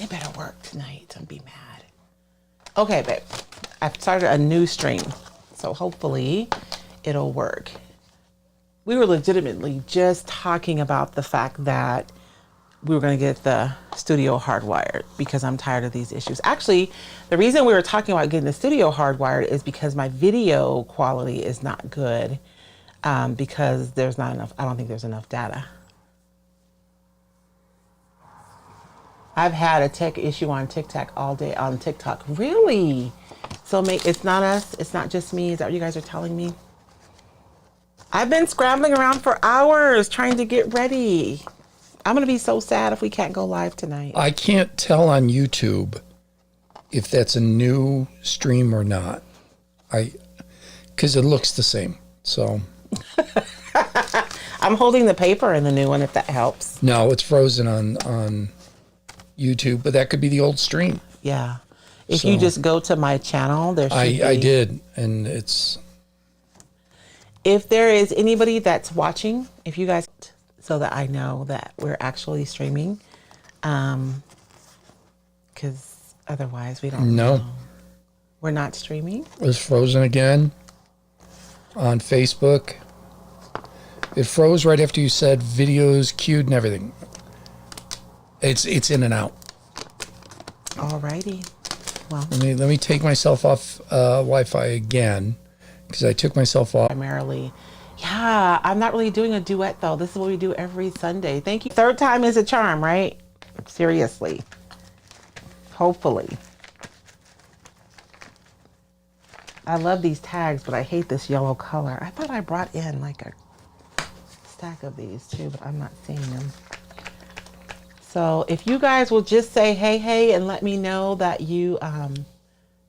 It better work tonight. Don't be mad. Okay, babe. I've started a new stream, so hopefully it'll work. We were legitimately just talking about the fact that we were going to get the studio hardwired because I'm tired of these issues. Actually, the reason we were talking about getting the studio hardwired is because my video quality is not good because there's not enough, I don't think there's enough data. I've had a tech issue on TikTok all day on TikTok. Really? So it's not us, it's not just me. Is that what you guys are telling me? I've been scrambling around for hours trying to get ready. I'm going to be so sad if we can't go live tonight. I can't tell on YouTube if that's a new stream or not. Because it looks the same. So I'm holding the paper in the new one if that helps. No, it's frozen on YouTube, but that could be the old stream. Yeah. If you just go to my channel, there should be. I did, and it's... If there is anybody that's watching, if you guys... so that I know that we're actually streaming. Because otherwise we don't know. We're not streaming. It's frozen again on Facebook. It froze right after you said videos queued and everything. It's in and out. Alrighty. Well, let me take myself off Wi-Fi again because I took myself off. Primarily. Yeah, I'm not really doing a duet though. This is what we do every Sunday. Thank you. Third time is a charm, right? Seriously. Hopefully. I love these tags, but I hate this yellow color. I thought I brought in like a stack of these too, but I'm not seeing them. So if you guys will just say hey, hey, and let me know that you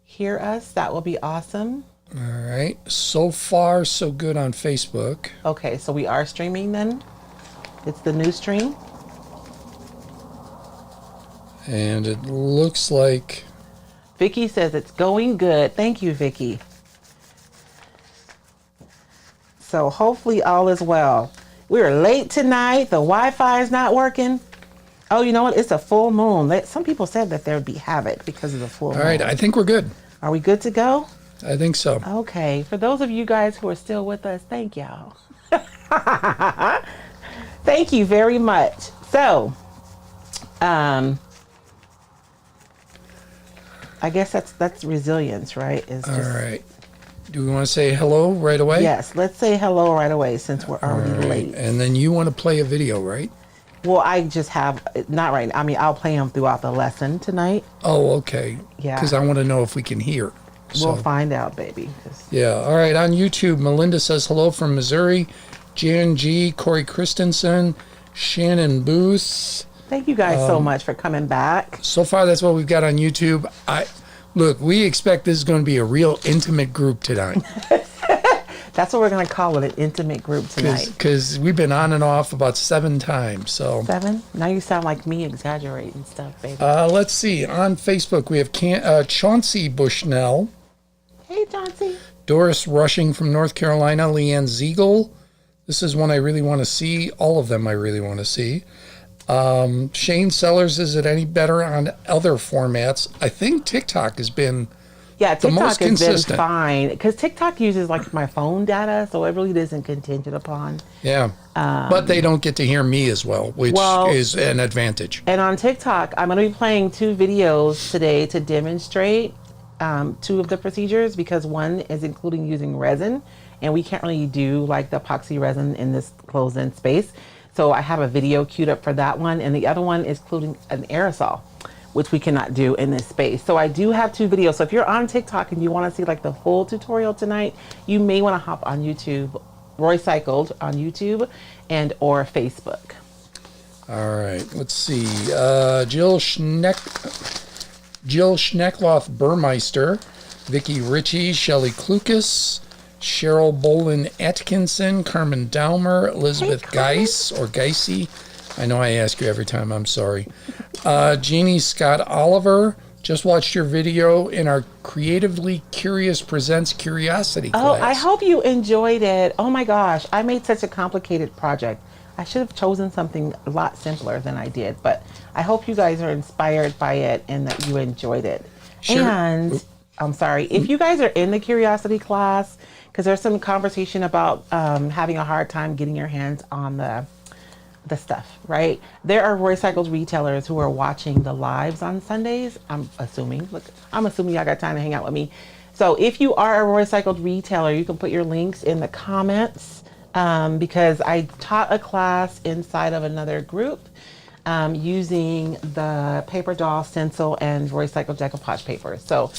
hear us, that will be awesome. All right. So far, so good on Facebook. Okay, so we are streaming then? It's the new stream? And it looks like... Vicky says it's going good. Thank you, Vicky. So hopefully all is well. We were late tonight. The Wi-Fi is not working. Oh, you know what? It's a full moon. Some people said that there would be havoc because of the full moon. All right, I think we're good. Are we good to go? I think so. Okay. For those of you guys who are still with us, thank y'all. Thank you very much. So, I guess that's resilience, right? All right. Do we want to say hello right away? Yes. Let's say hello right away since we're already late. And then you want to play a video, right? Well, I just have, not right now. I mean, I'll play them throughout the lesson tonight. Oh, okay. Yeah. Because I want to know if we can hear. We'll find out, baby. Yeah. All right. On YouTube, Melinda says hello from Missouri. Jan G, Corey Christensen, Shannon Booth. Thank you guys so much for coming back. So far, that's what we've got on YouTube. Look, we expect this is going to be a real intimate group tonight. That's what we're going to call it, an intimate group tonight. Because we've been on and off about 7 times. So 7? Now you sound like me exaggerating stuff, baby. Let's see. On Facebook, we have Chauncey Bushnell. Hey, Chauncey. Doris Rushing from North Carolina. Leanne Ziegel. This is one I really want to see. All of them I really want to see. Shane Sellers, is it any better on other formats? I think TikTok has been the most consistent. Has been fine because TikTok uses like my phone data, so it really isn't contingent upon. Yeah, but they don't get to hear me as well, which is an advantage. And on TikTok, I'm going to be playing 2 videos today to demonstrate 2 of the procedures because one is including using resin, and we can't really do like the epoxy resin in this closed-in space. So I have a video queued up for that one, and the other one is including an aerosol, which we cannot do in this space. So I do have 2 videos. So if you're on TikTok and you want to see like the full tutorial tonight, you may want to hop on YouTube, Roycycled on YouTube and or Facebook. All right, let's see. Jill Schneckloth Burmeister, Vicki Ritchie, Shelley Klukas, Cheryl Bolin Atkinson, Carmen Daumer, Elizabeth Geis or Geisy. I know I ask you every time, I'm sorry. Jeannie Scott Oliver, just watched your video in our Creatively Curious Presents Curiosity class. Oh, I hope you enjoyed it. Oh my gosh, I made such a complicated project. I should have chosen something a lot simpler than I did, but I hope you guys are inspired by it and that you enjoyed it. Sure. And I'm sorry, if you guys are in the curiosity class, because there's some conversation about having a hard time getting your hands on the stuff, right? There are Roycycled retailers who are watching the lives on Sundays. I'm assuming y'all got time to hang out with me. So if you are a Roycycled retailer, you can put your links in the comments because I taught a class inside of another group using the paper doll stencil and Roycycled Decoupage Paper. So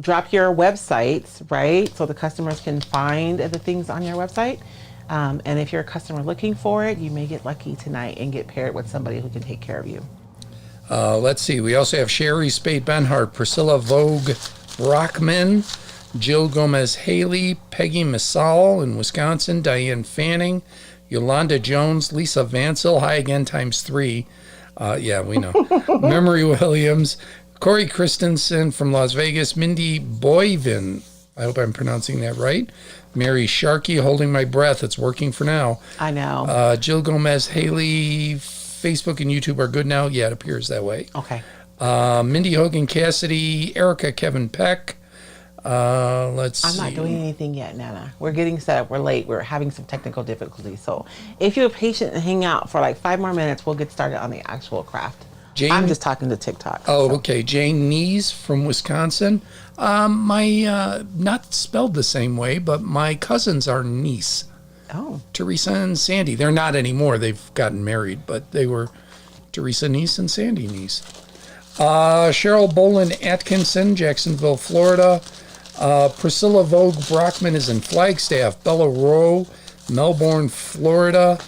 drop your websites, right? So the customers can find the things on your website. And if you're a customer looking for it, you may get lucky tonight and get paired with somebody who can take care of you. Let's see. We also have Sherry Spade Benhart, Priscilla Vogue Brockman, Jill Gomez Haley, Peggy Masal in Wisconsin, Diane Fanning, Yolanda Jones, Lisa Vansel, hi again times 3. Yeah, we know. Memory Williams, Corey Christensen from Las Vegas, Mindy Boyvin, I hope I'm pronouncing that right. Mary Sharkey, holding my breath. It's working for now. I know. Jill Gomez Haley, Facebook and YouTube are good now. Yeah, it appears that way. Okay. Mindy Hogan Cassidy, Erica Kevin Peck. Let's see. I'm not doing anything yet, Nana. We're getting set up. We're late. We're having some technical difficulties. So if you're patient and hang out for like 5 more minutes, we'll get started on the actual craft. Jane, I'm just talking to TikTok. Oh, so. Okay. Jane Nees from Wisconsin. My, not spelled the same way, but my cousins are niece. Oh. Teresa and Sandy. They're not anymore. They've gotten married, but they were Teresa Neese and Sandy Neese. Cheryl Bolin Atkinson, Jacksonville, Florida. Priscilla Vogue Brockman is in Flagstaff. Bella Rowe, Melbourne, Florida.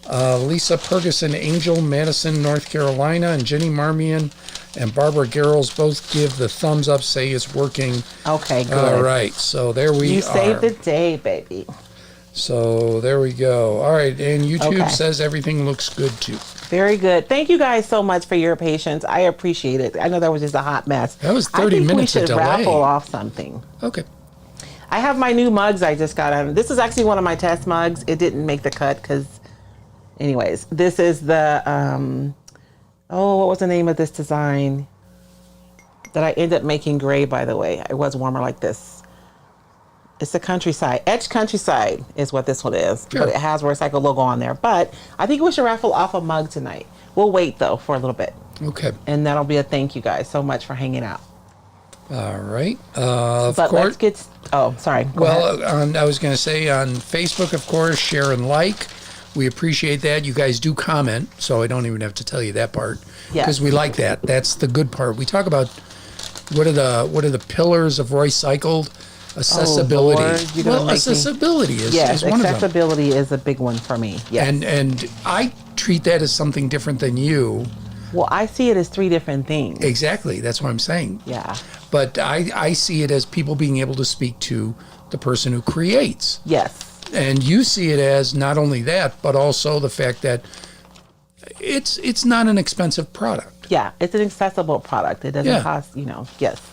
Lisa Ferguson Angel, Madison, North Carolina. And Jenny Marmion and Barbara Garrels both give the thumbs up, say it's working. Okay, good. All right, so there we are. You saved the day, baby. So there we go. All right, and YouTube says everything looks good too. Very good. Thank you guys so much for your patience. I appreciate it. I know that was just a hot mess. That was 30 minutes of delay. I think we should raffle off something. Okay. I have my new mugs I just got on. This is actually one of my test mugs. It didn't make the cut because, anyways, this is the, what was the name of this design that I ended up making gray, by the way. It was warmer like this. It's the Countryside. Etched Countryside is what this one is. Sure. But it has Roycycled logo on there. But I think we should raffle off a mug tonight. We'll wait, though, for a little bit. Okay. And that'll be a thank you guys so much for hanging out. All right. Let's get... Oh, sorry. Go ahead. I was going to say on Facebook, of course, share and like. We appreciate that. You guys do comment, so I don't even have to tell you that part. Because we like that. That's the good part. We talk about what are the pillars of Roycycled. Accessibility. Accessibility is one of them. Accessibility is a big one for me. Yes. And I treat that as something different than you. Well, I see it as 3 different things. Exactly. That's what I'm saying. Yeah. But I see it as people being able to speak to the person who creates. Yes. And you see it as not only that, but also the fact that it's not an expensive product. Yeah, it's an accessible product. It doesn't cost, yes.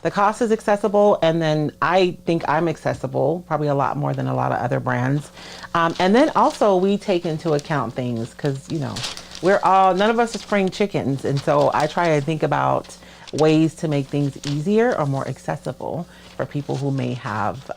The cost is accessible, and then I think I'm accessible, probably a lot more than a lot of other brands. And then also we take into account things because, none of us are spring chickens. And so I try to think about ways to make things easier or more accessible for people who may have,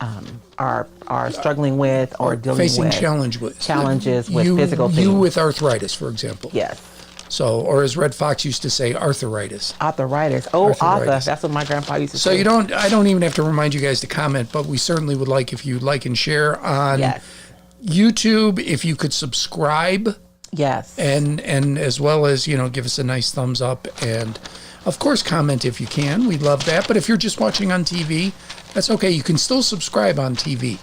are struggling with or dealing facing with challenges with physical things. You with arthritis, for example. Yes. So, or as Red Fox used to say, arthritis. Arthritis. Oh, arthritis. That's what my grandpa used to say. So I don't even have to remind you guys to comment, but we certainly would like if you like and share on YouTube, if you could subscribe. Yes. And as well as, give us a nice thumbs up and of course comment if you can. We'd love that. But if you're just watching on TV, that's okay. You can still subscribe on TV.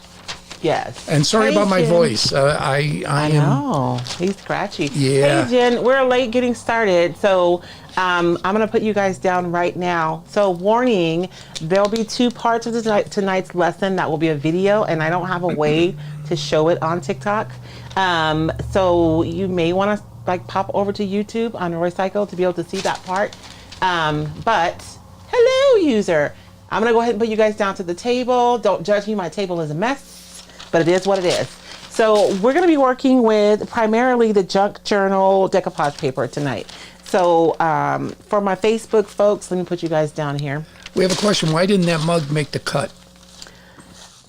Yes. And sorry about my voice. I know. He's scratchy. Yeah. Hey, Jen, we're late getting started. So I'm going to put you guys down right now. So warning, there'll be 2 parts of tonight's lesson. That will be a video, and I don't have a way to show it on TikTok. So you may want to pop over to YouTube on Roycycle to be able to see that part. But hello, user. I'm going to go ahead and put you guys down to the table. Don't judge me. My table is a mess. But it is what it is. So we're going to be working with primarily the junk journal decoupage paper tonight. So for my Facebook folks, let me put you guys down here. We have a question. Why didn't that mug make the cut?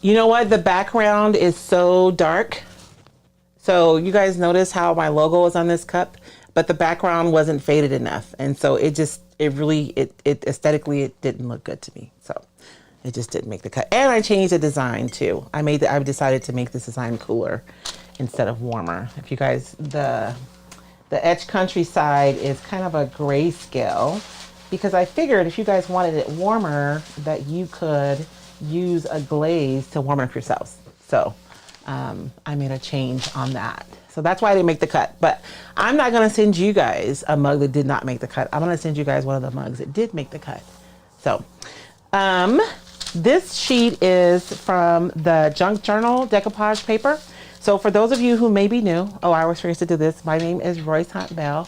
You know what? The background is so dark. So you guys notice how my logo is on this cup, but the background wasn't faded enough. And so it aesthetically, it didn't look good to me. So it just didn't make the cut. And I changed the design too. I decided to make this design cooler instead of warmer. If you guys, the Etch Countryside is kind of a grayscale, because I figured if you guys wanted it warmer, that you could use a glaze to warm up yourselves. So I made a change on that. So that's why I didn't make the cut. But I'm not going to send you guys a mug that did not make the cut. I'm going to send you guys one of the mugs that did make the cut. So this sheet is from the Junk Journal Decoupage Paper. So for those of you who may be new, I was supposed to do this. My name is Royce Bell.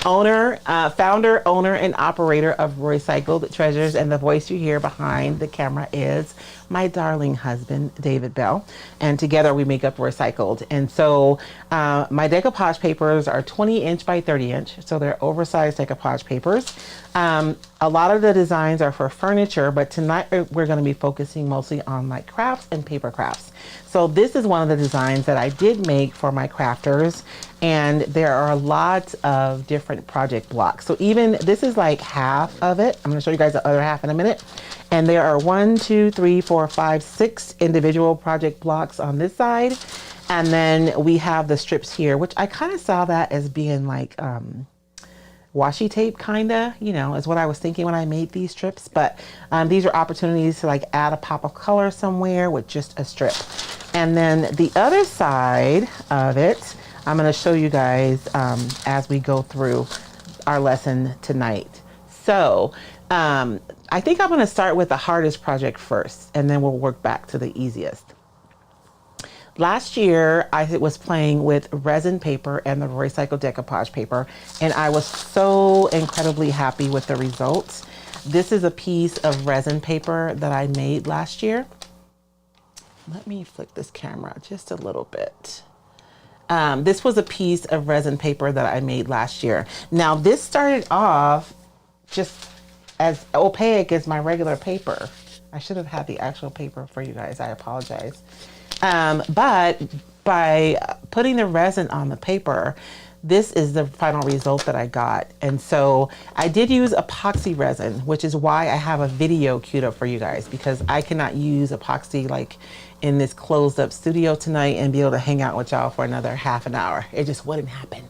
Founder, owner, and operator of Roycycled Treasures, and the voice you hear behind the camera is my darling husband, David Bell, and together we make up Roycycled. And so my decoupage papers are 20-inch by 30-inch, so they're oversized decoupage papers. A lot of the designs are for furniture, but tonight we're going to be focusing mostly on like crafts and paper crafts. So this is one of the designs that I did make for my crafters, and there are a lot of different project blocks. So even this is like half of it. I'm going to show you guys the other half in a minute. And there are 1, 2, 3, 4, 5, 6 individual project blocks on this side. And then we have the strips here, which I kind of saw that as being like washi tape, kind of, is what I was thinking when I made these strips. But these are opportunities to like add a pop of color somewhere with just a strip. And then the other side of it, I'm going to show you guys as we go through our lesson tonight. So I think I'm going to start with the hardest project first, and then we'll work back to the easiest. Last year, I was playing with resin paper and the Roycycled Decoupage Paper, and I was so incredibly happy with the results. This is a piece of resin paper that I made last year. Let me flick this camera just a little bit. This was a piece of resin paper that I made last year. Now, this started off just as opaque as my regular paper. I should have had the actual paper for you guys. I apologize. But by putting the resin on the paper, this is the final result that I got. And so I did use epoxy resin, which is why I have a video queued up for you guys, because I cannot use epoxy like in this closed up studio tonight and be able to hang out with y'all for another half an hour. It just wouldn't happen.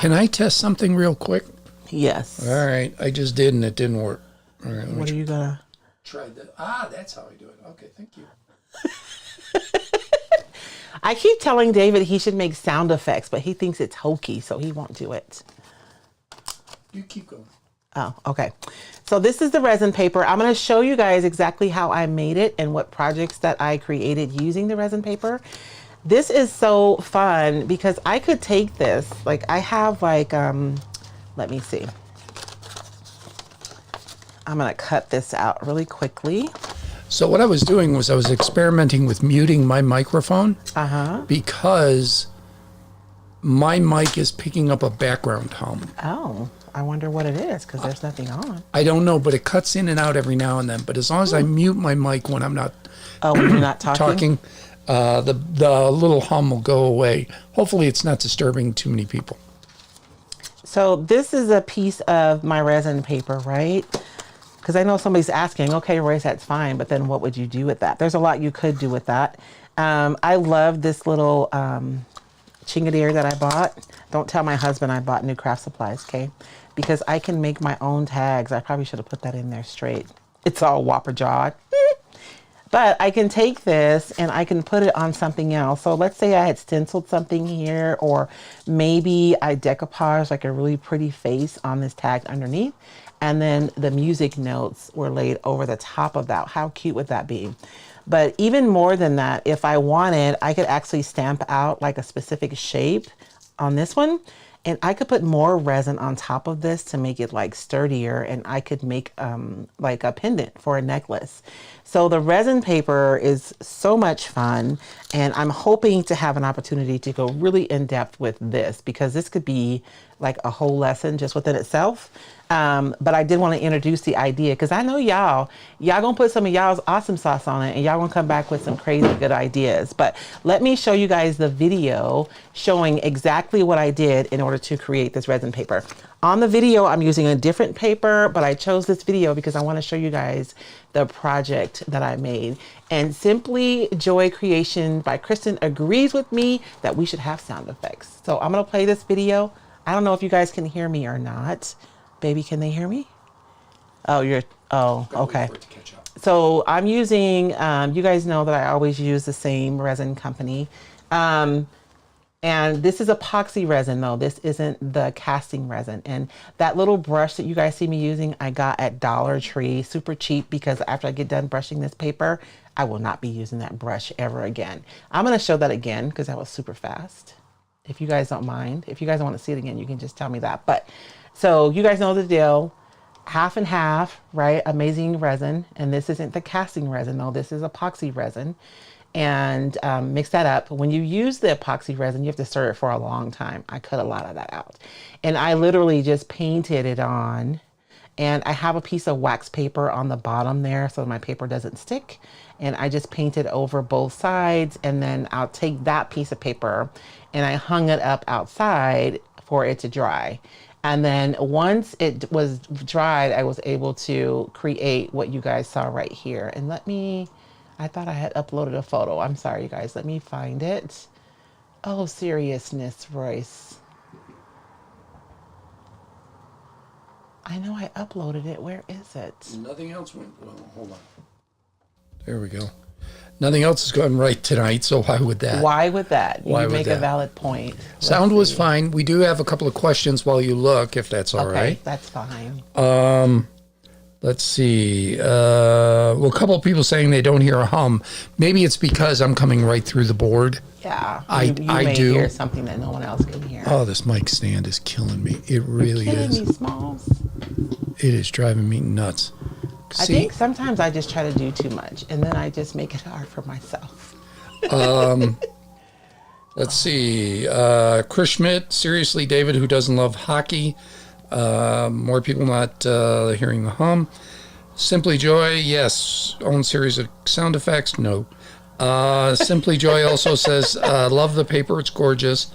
Can I test something real quick? Yes. All right. I just did and it didn't work. All right. What are you gonna? Try that. That's how I do it. Okay. Thank you. I keep telling David he should make sound effects, but he thinks it's hokey, so he won't do it. You keep going. Oh, okay. So this is the resin paper. I'm going to show you guys exactly how I made it and what projects that I created using the resin paper. This is so fun because I could take this, like I have like, let me see. I'm going to cut this out really quickly. So what I was doing was I was experimenting with muting my microphone because my mic is picking up a background hum. Oh, I wonder what it is because there's nothing on. I don't know, but it cuts in and out every now and then. But as long as I mute my mic when I'm not when you're not talking, the little hum will go away. Hopefully it's not disturbing too many people. So this is a piece of my resin paper, right? Because I know somebody's asking, okay, Royce, that's fine, but then what would you do with that? There's a lot you could do with that. I love this little chingadeer that I bought. Don't tell my husband I bought new craft supplies, okay? Because I can make my own tags. I probably should have put that in there straight. It's all whopper jawed. But I can take this and I can put it on something else. So let's say I had stenciled something here, or maybe I decoupaged like a really pretty face on this tag underneath. And then the music notes were laid over the top of that. How cute would that be? But even more than that, if I wanted, I could actually stamp out like a specific shape on this one And I could put more resin on top of this to make it like sturdier, and I could make like a pendant for a necklace. So the resin paper is so much fun, and I'm hoping to have an opportunity to go really in depth with this, because this could be like a whole lesson just within itself. But I did want to introduce the idea, because I know y'all gonna put some of y'all's awesome sauce on it, and y'all gonna come back with some crazy good ideas. But let me show you guys the video showing exactly what I did in order to create this resin paper. On the video, I'm using a different paper, but I chose this video because I want to show you guys the project that I made. And Simply Joy Creation by Kristen agrees with me that we should have sound effects. So I'm gonna play this video. I don't know if you guys can hear me or not. Baby, can they hear me? Oh, okay. So I'm using, you guys know that I always use the same resin company. And this is epoxy resin though. This isn't the casting resin. And that little brush that you guys see me using, I got at Dollar Tree, super cheap, because after I get done brushing this paper, I will not be using that brush ever again. I'm gonna show that again because that was super fast. If you guys don't mind, if you guys want to see it again, you can just tell me that. But so you guys know the deal, half and half, right? Amazing resin. And this isn't the casting resin though. This is epoxy resin. And mix that up. When you use the epoxy resin, you have to stir it for a long time. I cut a lot of that out. And I literally just painted it on. And I have a piece of wax paper on the bottom there so my paper doesn't stick. And I just painted over both sides. And then I'll take that piece of paper and I hung it up outside for it to dry. And then once it was dried, I was able to create what you guys saw right here. And I thought I had uploaded a photo. I'm sorry, you guys. Let me find it. Oh, seriousness, Royce. I know I uploaded it. Where is it? Nothing else went well. Hold on. There we go. Nothing else is going right tonight, so why would that? Why would that? Why You would make that? a valid point. Sound was fine. We do have a couple of questions while you look, if that's all Okay, right. that's fine. Let's see. Well, a couple of people saying they don't hear a hum. Maybe it's because I'm coming right through the board. Yeah, I may do. hear something that no one else can hear. Oh, this mic stand is killing me. It really Killing is. me, Smalls. It is driving me nuts. I think sometimes I just try to do too much, and then I just make it hard for myself. Let's see. Chris Schmidt, seriously, David, who doesn't love hockey? More people not hearing the hum. Simply Joy, yes. Own series of sound effects? No. Simply Joy also says, love the paper, it's gorgeous.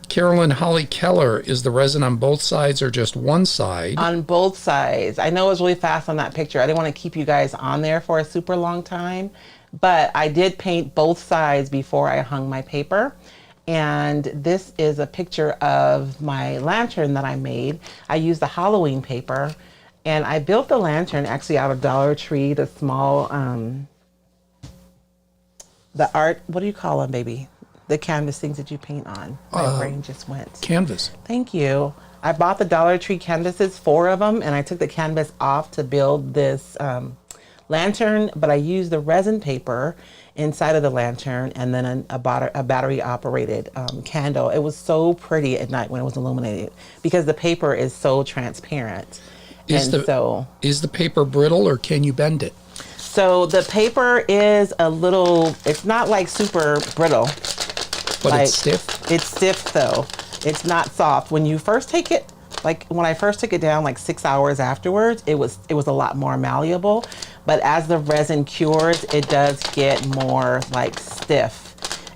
Carolyn Holly Keller, is the resin on both sides or just one side? On both sides. I know it was really fast on that picture. I didn't want to keep you guys on there for a super long time, but I did paint both sides before I hung my paper. And this is a picture of my lantern that I made. I used the Halloween paper, and I built the lantern actually out of Dollar Tree, the small, the art, what do you call them, baby? The canvas things that you paint on. My brain just went. Canvas. Thank you. I bought the Dollar Tree canvases, 4 of them, and I took the canvas off to build this lantern, but I used the resin paper inside of the lantern and then a battery operated candle. It was so pretty at night when it was illuminated because the paper is so transparent. Is the paper brittle or can you bend it? So the paper is a little, it's not like super brittle. But like, it's stiff? It's stiff though. It's not soft. When you first take it, like when I first took it down like 6 hours afterwards, it was a lot more malleable. But as the resin cures, it does get more like stiff.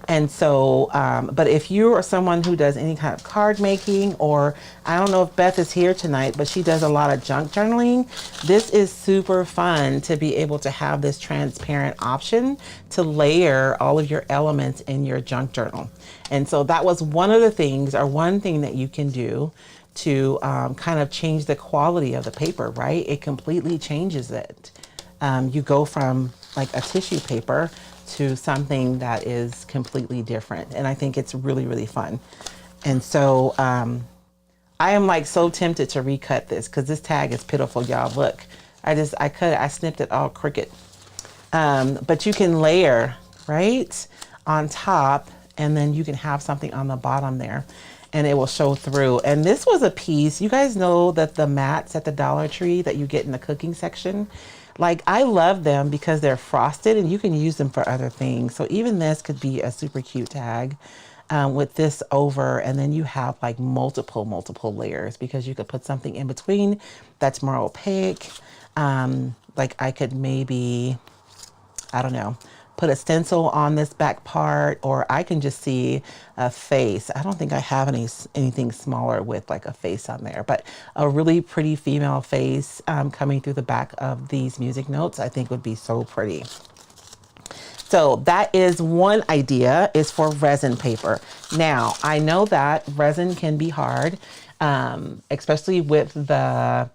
And so, but if you are someone who does any kind of card making, or I don't know if Beth is here tonight, but she does a lot of junk journaling, this is super fun to be able to have this transparent option to layer all of your elements in your junk journal. And so that was one of the things, or one thing that you can do to kind of change the quality of the paper, right? It completely changes it. You go from like a tissue paper to something that is completely different. And I think it's really, really fun. And so I am like so tempted to recut this because this tag is pitiful, y'all. Look, I snipped it all crooked. But you can layer, right, on top, and then you can have something on the bottom there. and it will show through. And this was a piece, you guys know that the mats at the Dollar Tree that you get in the cooking section, like I love them because they're frosted and you can use them for other things. So even this could be a super cute tag with this over, and then you have like multiple layers because you could put something in between that's more opaque. Like I could maybe, I don't know, put a stencil on this back part, or I can just see a face. I don't think I have anything smaller with like a face on there, but a really pretty female face coming through the back of these music notes I think would be so pretty. So that is one idea, is for resin paper. Now, I know that resin can be hard, especially with the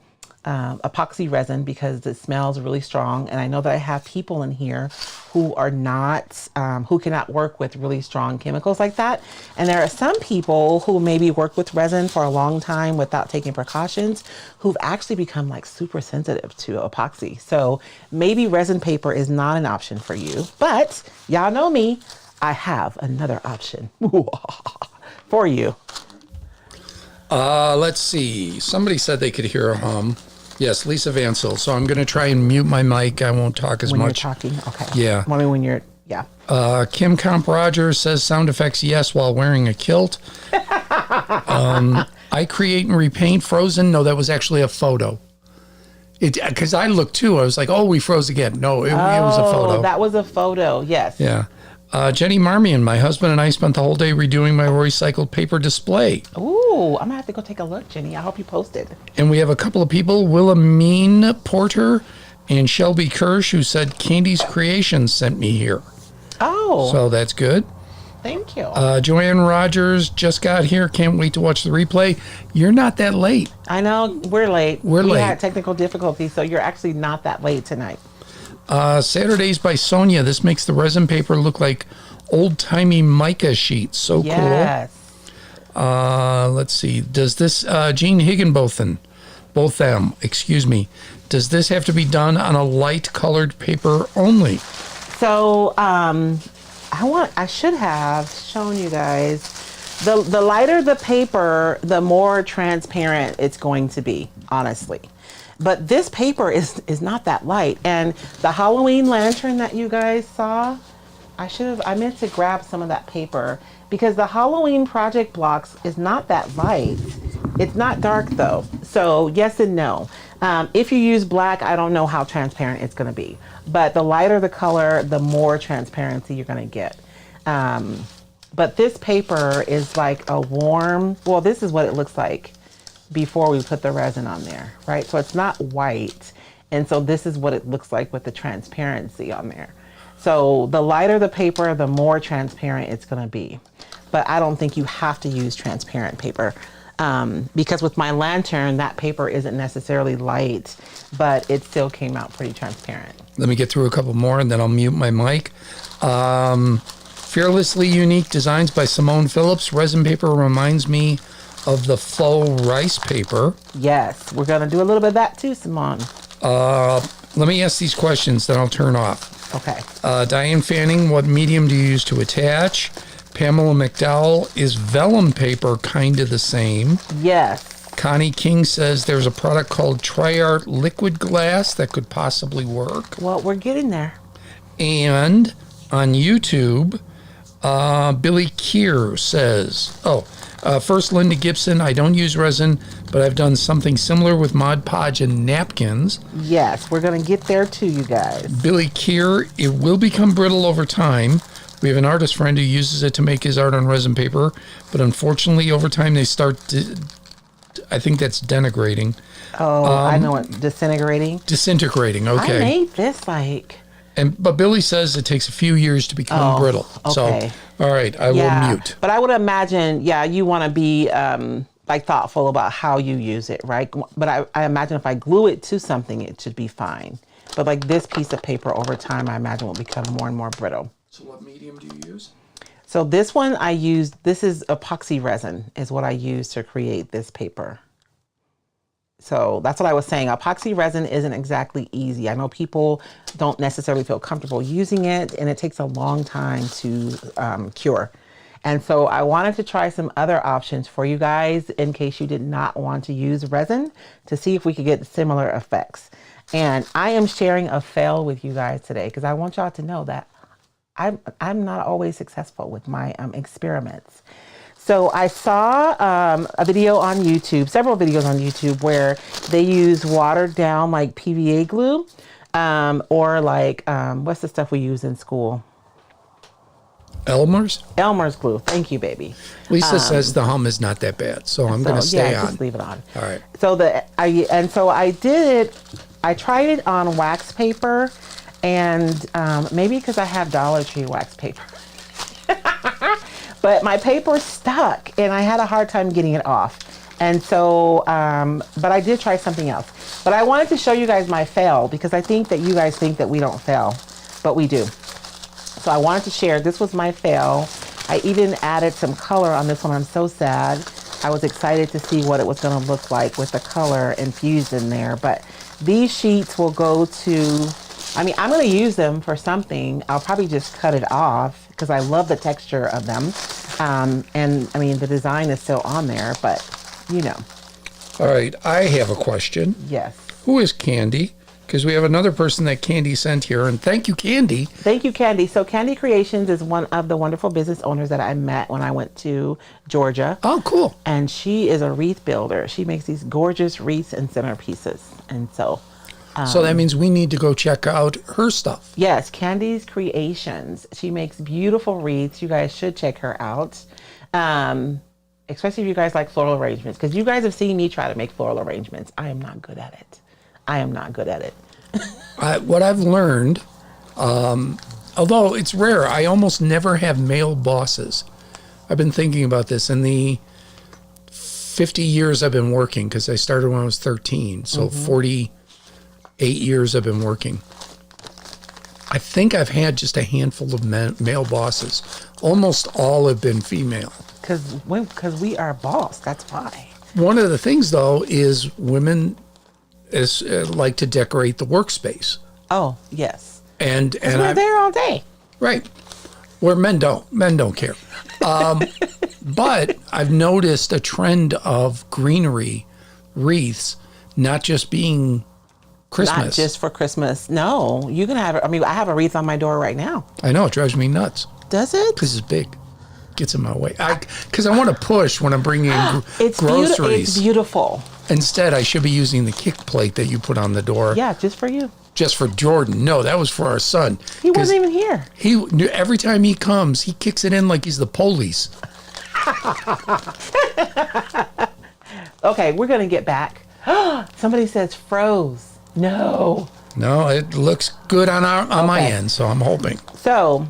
epoxy resin, because it smells really strong. And I know that I have people in here who are not, who cannot work with really strong chemicals like that. And there are some people who maybe work with resin for a long time without taking precautions, who've actually become like super sensitive to epoxy. So maybe resin paper is not an option for you, but y'all know me, I have another option for you. Let's see. Somebody said they could hear a hum. Yes, Lisa Vansel. So I'm going to try and mute my mic. I won't talk as when much. You're talking? Okay. Yeah. I mean, when you're, yeah. Kim Comp Rogers says sound effects yes while wearing a kilt. I create and repaint frozen. No, that was actually a photo. Because I looked too. I was like, oh, we froze again. No, it was a photo. That was a photo. Yes. Yeah. Jenny Marmion, my husband and I spent the whole day redoing my recycled paper display. Ooh, I'm gonna have to go take a look, Jenny. I hope you posted. And we have a couple of people, Wilhelmine Porter and Shelby Kirsch, who said Candy's Creations sent me here. Oh. So that's good. Thank you. Joanne Rogers just got here. Can't wait to watch the replay. You're not that late. I know, we're late. We had technical difficulties, so you're actually not that late tonight. Saturdays by Sonia. This makes the resin paper look like old-timey mica sheets. So yes. Cool. Let's see. Does this, Jean Higginbotham, excuse me, does this have to be done on a light-colored paper only? So, I should have shown you guys. The lighter the paper, the more transparent it's going to be, honestly. But this paper is not that light. And the Halloween lantern that you guys saw, I meant to grab some of that paper, because the Halloween project blocks is not that light. It's not dark though. So yes and no. If you use black, I don't know how transparent it's gonna be. But the lighter the color, the more transparency you're gonna get. But this paper is like a warm, well, this is what it looks like before we put the resin on there, right? So it's not white. And so this is what it looks like with the transparency on there. So the lighter the paper, the more transparent it's gonna be. But I don't think you have to use transparent paper, because with my lantern, that paper isn't necessarily light, but it still came out pretty transparent. Let me get through a couple more and then I'll mute my mic. Fearlessly Unique Designs by Simone Phillips. Resin paper reminds me of the faux rice paper. Yes, we're gonna do a little bit of that too, Simone. Let me ask these questions, then I'll turn off. Okay. Diane Fanning, what medium do you use to attach? Pamela McDowell, is vellum paper kind of the same? Yes. Connie King says there's a product called Triart Liquid Glass that could possibly work. Well, we're getting there. And on YouTube, Billy Keir says, first, Linda Gibson, I don't use resin, but I've done something similar with Mod Podge and napkins. Yes, we're going to get there too, you guys. Billy Keir, it will become brittle over time. We have an artist friend who uses it to make his art on resin paper, but unfortunately, over time, they start I think that's denigrating. Oh, I know what, disintegrating? Disintegrating, okay. I made this like... But Billy says it takes a few years to become brittle. Okay. So, all right, I will mute. But I would imagine, you want to be like thoughtful about how you use it, right? But I imagine if I glue it to something, it should be fine. But like this piece of paper over time, I imagine will become more and more brittle. So what medium do you use? So this one I used, this is epoxy resin is what I use to create this paper. So that's what I was saying. Epoxy resin isn't exactly easy. I know people don't necessarily feel comfortable using it, and it takes a long time to cure. And so I wanted to try some other options for you guys in case you did not want to use resin to see if we could get similar effects. And I am sharing a fail with you guys today because I want y'all to know that I'm not always successful with my experiments. So I saw a video on YouTube, several videos on YouTube where they use watered down like PVA glue or like, what's the stuff we use in school? Elmer's? Elmer's glue. Thank you, baby. Lisa says the hum is not that bad, so I'm going to stay on. Just leave it on. All right. So I did it. I tried it on wax paper, and maybe because I have Dollar Tree wax paper. But my paper stuck and I had a hard time getting it off. And so, but I did try something else. But I wanted to show you guys my fail because I think that you guys think that we don't fail, but we do. So I wanted to share, this was my fail. I even added some color on this one. I'm so sad. I was excited to see what it was gonna look like with the color infused in there. But these sheets will go to, I mean, I'm gonna use them for something. I'll probably just cut it off because I love the texture of them. And I mean, the design is still on there, but you know. All right, I have a question. Yes. Who is Candy? Because we have another person that Candy sent here, and thank you, Candy. Thank you, Candy. So Candy Creations is one of the wonderful business owners that I met when I went to Georgia. Oh, cool. And she is a wreath builder. She makes these gorgeous wreaths and centerpieces. And so... so that means we need to go check out her stuff. Yes, Candy's Creations. She makes beautiful wreaths. You guys should check her out. Especially if you guys like floral arrangements. Because you guys have seen me try to make floral arrangements. I am not good at it. I am not good at it. What I've learned, although it's rare, I almost never have male bosses. I've been thinking about this in the 50 years I've been working, because I started when I was 13. So 48 years I've been working. I think I've had just a handful of male bosses. Almost all have been female. Because we are boss, that's why. One of the things, though, is women like to decorate the workspace. Oh, yes. And we're there all day. Right. Where men don't. Men don't care. But I've noticed a trend of greenery wreaths not just being Christmas. Not just for Christmas. No, you can have it. I mean, I have a wreath on my door right now. I know, it drives me nuts. Does it? Because it's big. Gets in my way. Because I want to push when I'm bringing in groceries. It's beautiful. Instead, I should be using the kick plate that you put on the door. Yeah, just for you. Just for Jordan. No, that was for our son. He wasn't even here. Every time he comes, he kicks it in like he's the police. Okay, we're going to get back. Somebody says froze. No. No, it looks good on my end, so I'm hoping. So,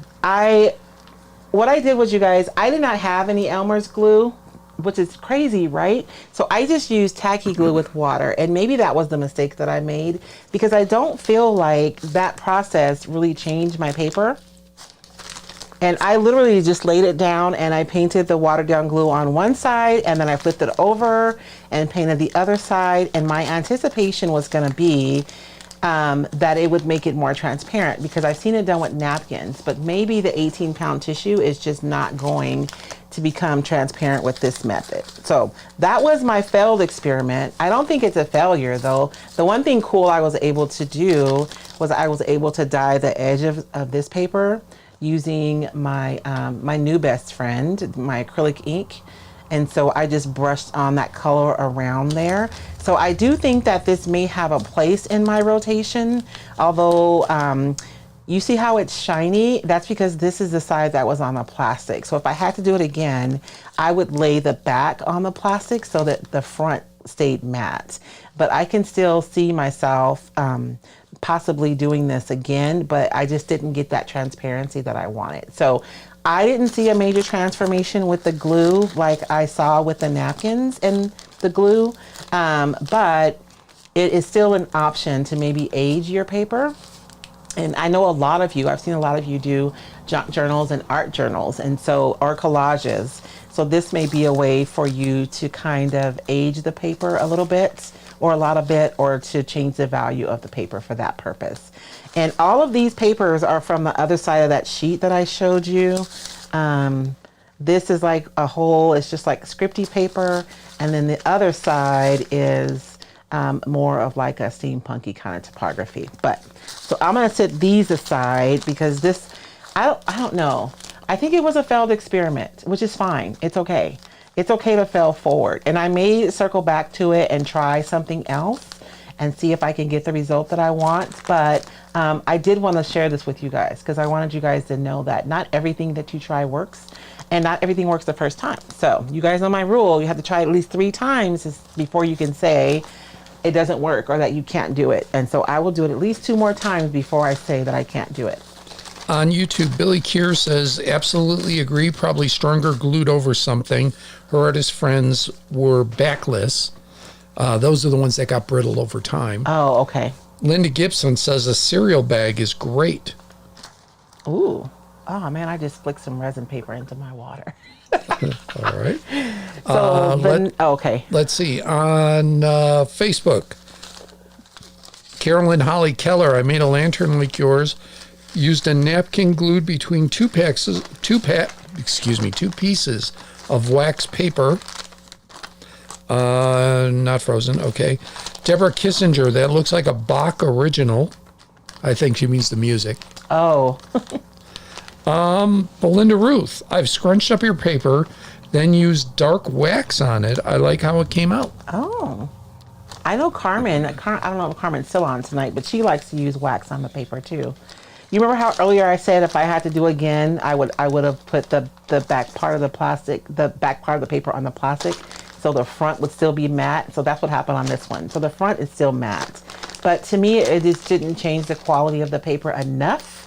what I did was, you guys, I did not have any Elmer's glue, which is crazy, right? So I just used tacky glue with water, and maybe that was the mistake that I made because I don't feel like that process really changed my paper. And I literally just laid it down and I painted the watered down glue on one side, and then I flipped it over and painted the other side. And my anticipation was going to be that it would make it more transparent because I've seen it done with napkins, but maybe the 18-pound tissue is just not going to become transparent with this method. So that was my failed experiment. I don't think it's a failure though. The one thing cool I was able to do was I was able to dye the edge of this paper using my my new best friend, my acrylic ink. And so I just brushed on that color around there. So I do think that this may have a place in my rotation, although you see how it's shiny? That's because this is the side that was on the plastic. So if I had to do it again, I would lay the back on the plastic so that the front stayed matte. But I can still see myself possibly doing this again, but I just didn't get that transparency that I wanted. So I didn't see a major transformation with the glue like I saw with the napkins and the glue, but it is still an option to maybe age your paper. And I know a lot of you, I've seen a lot of you do junk journals and art journals, and so, or collages. So this may be a way for you to kind of age the paper a little bit, or a lot of bit, or to change the value of the paper for that purpose. And all of these papers are from the other side of that sheet that I showed you. This is like a whole, it's just like scripty paper. And then the other side is more of like a steampunky kind of typography. But so I'm going to set these aside because this, I don't know. I think it was a failed experiment, which is fine. It's okay. It's okay to fail forward. And I may circle back to it and try something else and see if I can get the result that I want. But I did want to share this with you guys because I wanted you guys to know that not everything that you try works and not everything works the first time. So you guys know my rule. You have to try at least 3 times before you can say it doesn't work or that you can't do it. And so I will do it at least 2 more times before I say that I can't do it. On YouTube, Billy Keir says, absolutely agree, probably stronger glued over something. Her artist friends were backless. Those are the ones that got brittle over time. Oh, okay. Linda Gibson says a cereal bag is great. Ooh. Oh, man, I just flicked some resin paper into my water. All right. So, okay. Let's see. On Facebook, Carolyn Holly Keller, I made a lantern like yours. Used a napkin glued between two pieces of wax paper. Not frozen. Okay. Deborah Kissinger, that looks like a Bach original. I think she means the music. Oh. Belinda Ruth, I've scrunched up your paper, then used dark wax on it. I like how it came out. Oh. I know Carmen. I don't know if Carmen's still on tonight, but she likes to use wax on the paper too. You remember how earlier I said if I had to do again, I would have put the back part of the back part of the paper on the plastic, so the front would still be matte. So that's what happened on this one. So the front is still matte, but to me it just didn't change the quality of the paper enough.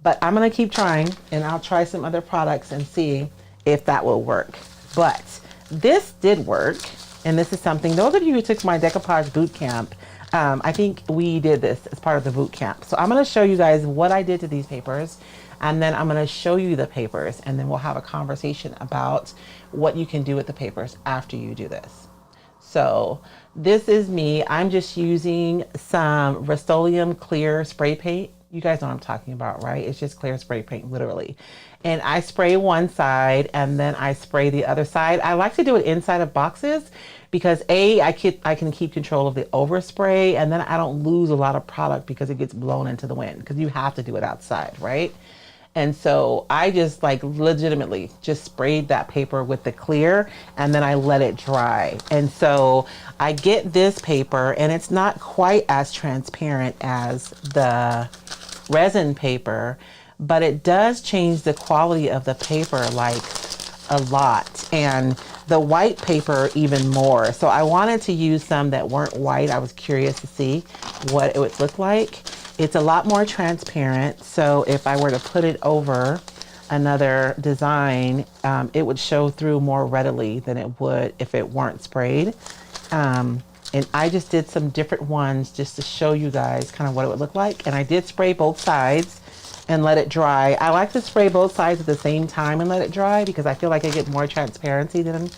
But I'm gonna keep trying, and I'll try some other products and see if that will work. But this did work, and this is something. Those of you who took my decoupage boot camp. I think we did this as part of the boot camp. So I'm going to show you guys what I did to these papers, and then I'm going to show you the papers, and then we'll have a conversation about what you can do with the papers after you do this. So this is me. I'm just using some Rust-Oleum clear spray paint. You guys know what I'm talking about, right? It's just clear spray paint, literally. And I spray one side and then I spray the other side. I like to do it inside of boxes because I can keep control of the overspray, and then I don't lose a lot of product because it gets blown into the wind, because you have to do it outside, right? And so I just like legitimately just sprayed that paper with the clear, and then I let it dry. And so I get this paper, and it's not quite as transparent as the resin paper, but it does change the quality of the paper like a lot, and the white paper even more. So I wanted to use some that weren't white. I was curious to see what it would look like. It's a lot more transparent, so if I were to put it over another design, it would show through more readily than it would if it weren't sprayed. And I just did some different ones just to show you guys kind of what it would look like. And I did spray both sides and let it dry. I like to spray both sides at the same time and let it dry because I feel like I get more transparency than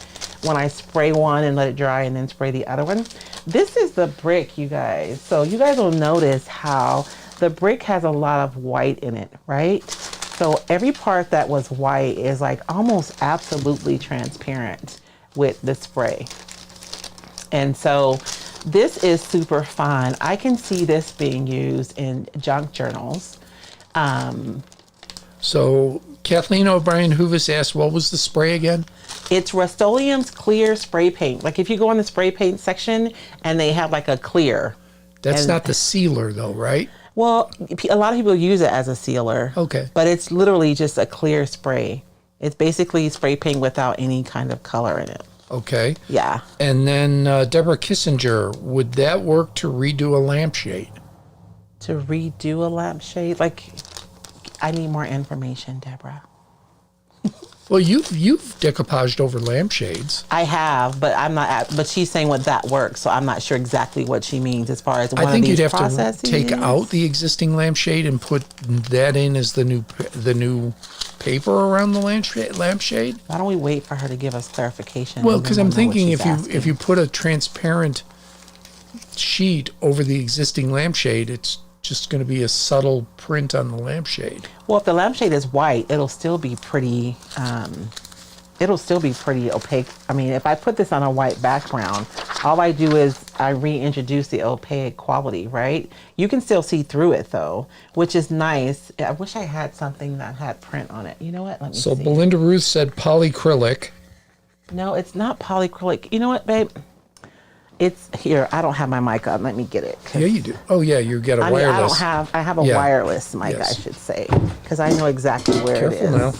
when I spray one and let it dry and then spray the other one. This is the brick, you guys. So you guys will notice how the brick has a lot of white in it, right? So every part that was white is like almost absolutely transparent with the spray. And so this is super fun. I can see this being used in junk journals. So Kathleen O'Brien Hoovis asked, what was the spray again? It's Rust-Oleum's clear spray paint. Like if you go in the spray paint section and they have like a clear. That's not the sealer though, right? Well, a lot of people use it as a sealer. Okay. But it's literally just a clear spray. It's basically spray paint without any kind of color in it. Okay. Yeah. And then Deborah Kissinger, would that work to redo a lampshade? To redo a lampshade? Like, I need more information, Deborah. Well, you've decoupaged over lampshades. I have, but I'm not. But she's saying would that work? So I'm not sure exactly what she means as far as one I think of these you'd have processes. to take out the existing lampshade and put that in as the new paper around the lampshade. Why don't we wait for her to give us clarification? Well, because I'm thinking if if you put a transparent sheet over the existing lampshade, it's just going to be a subtle print on the lampshade. Well, if the lampshade is white, it'll still be pretty it'll still be pretty opaque. I mean, if I put this on a white background, all I do is I reintroduce the opaque quality, right? You can still see through it though, which is nice. I wish I had something that had print on it. You know what? Let me see. So Belinda Ruth said polycrylic. No, it's not polycrylic. You know what, babe? It's here. I don't have my mic on. Let me get it. Yeah, you do. Oh yeah, you get a I mean, wireless. I have a wireless mic, Yes. I should say, because I know exactly where it is. Careful now.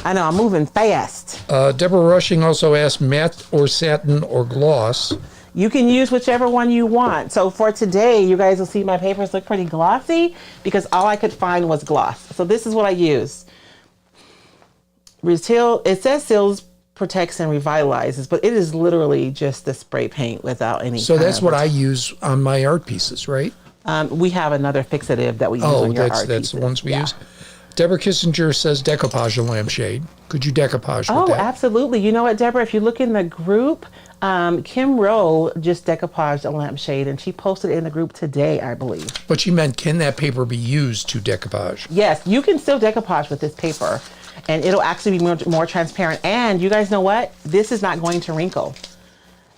I know, I'm moving fast. Deborah Rushing also asked matte or satin or gloss. You can use whichever one you want. So for today, you guys will see my papers look pretty glossy because all I could find was gloss. So this is what I use. It says seals, protects, and revitalizes, but it is literally just the spray paint without any. So that's what I use on my art pieces, right? We have another fixative that we use on your art that's pieces. the ones we use. Deborah Kissinger says decoupage a lampshade. Could you decoupage with that? Absolutely. You know what, Deborah? If you look in the group, Kim Rowe just decoupaged a lampshade, and she posted it in the group today, I believe. But she meant, can that paper be used to decoupage? Yes, you can still decoupage with this paper, and it'll actually be more transparent. And you guys know what? This is not going to wrinkle.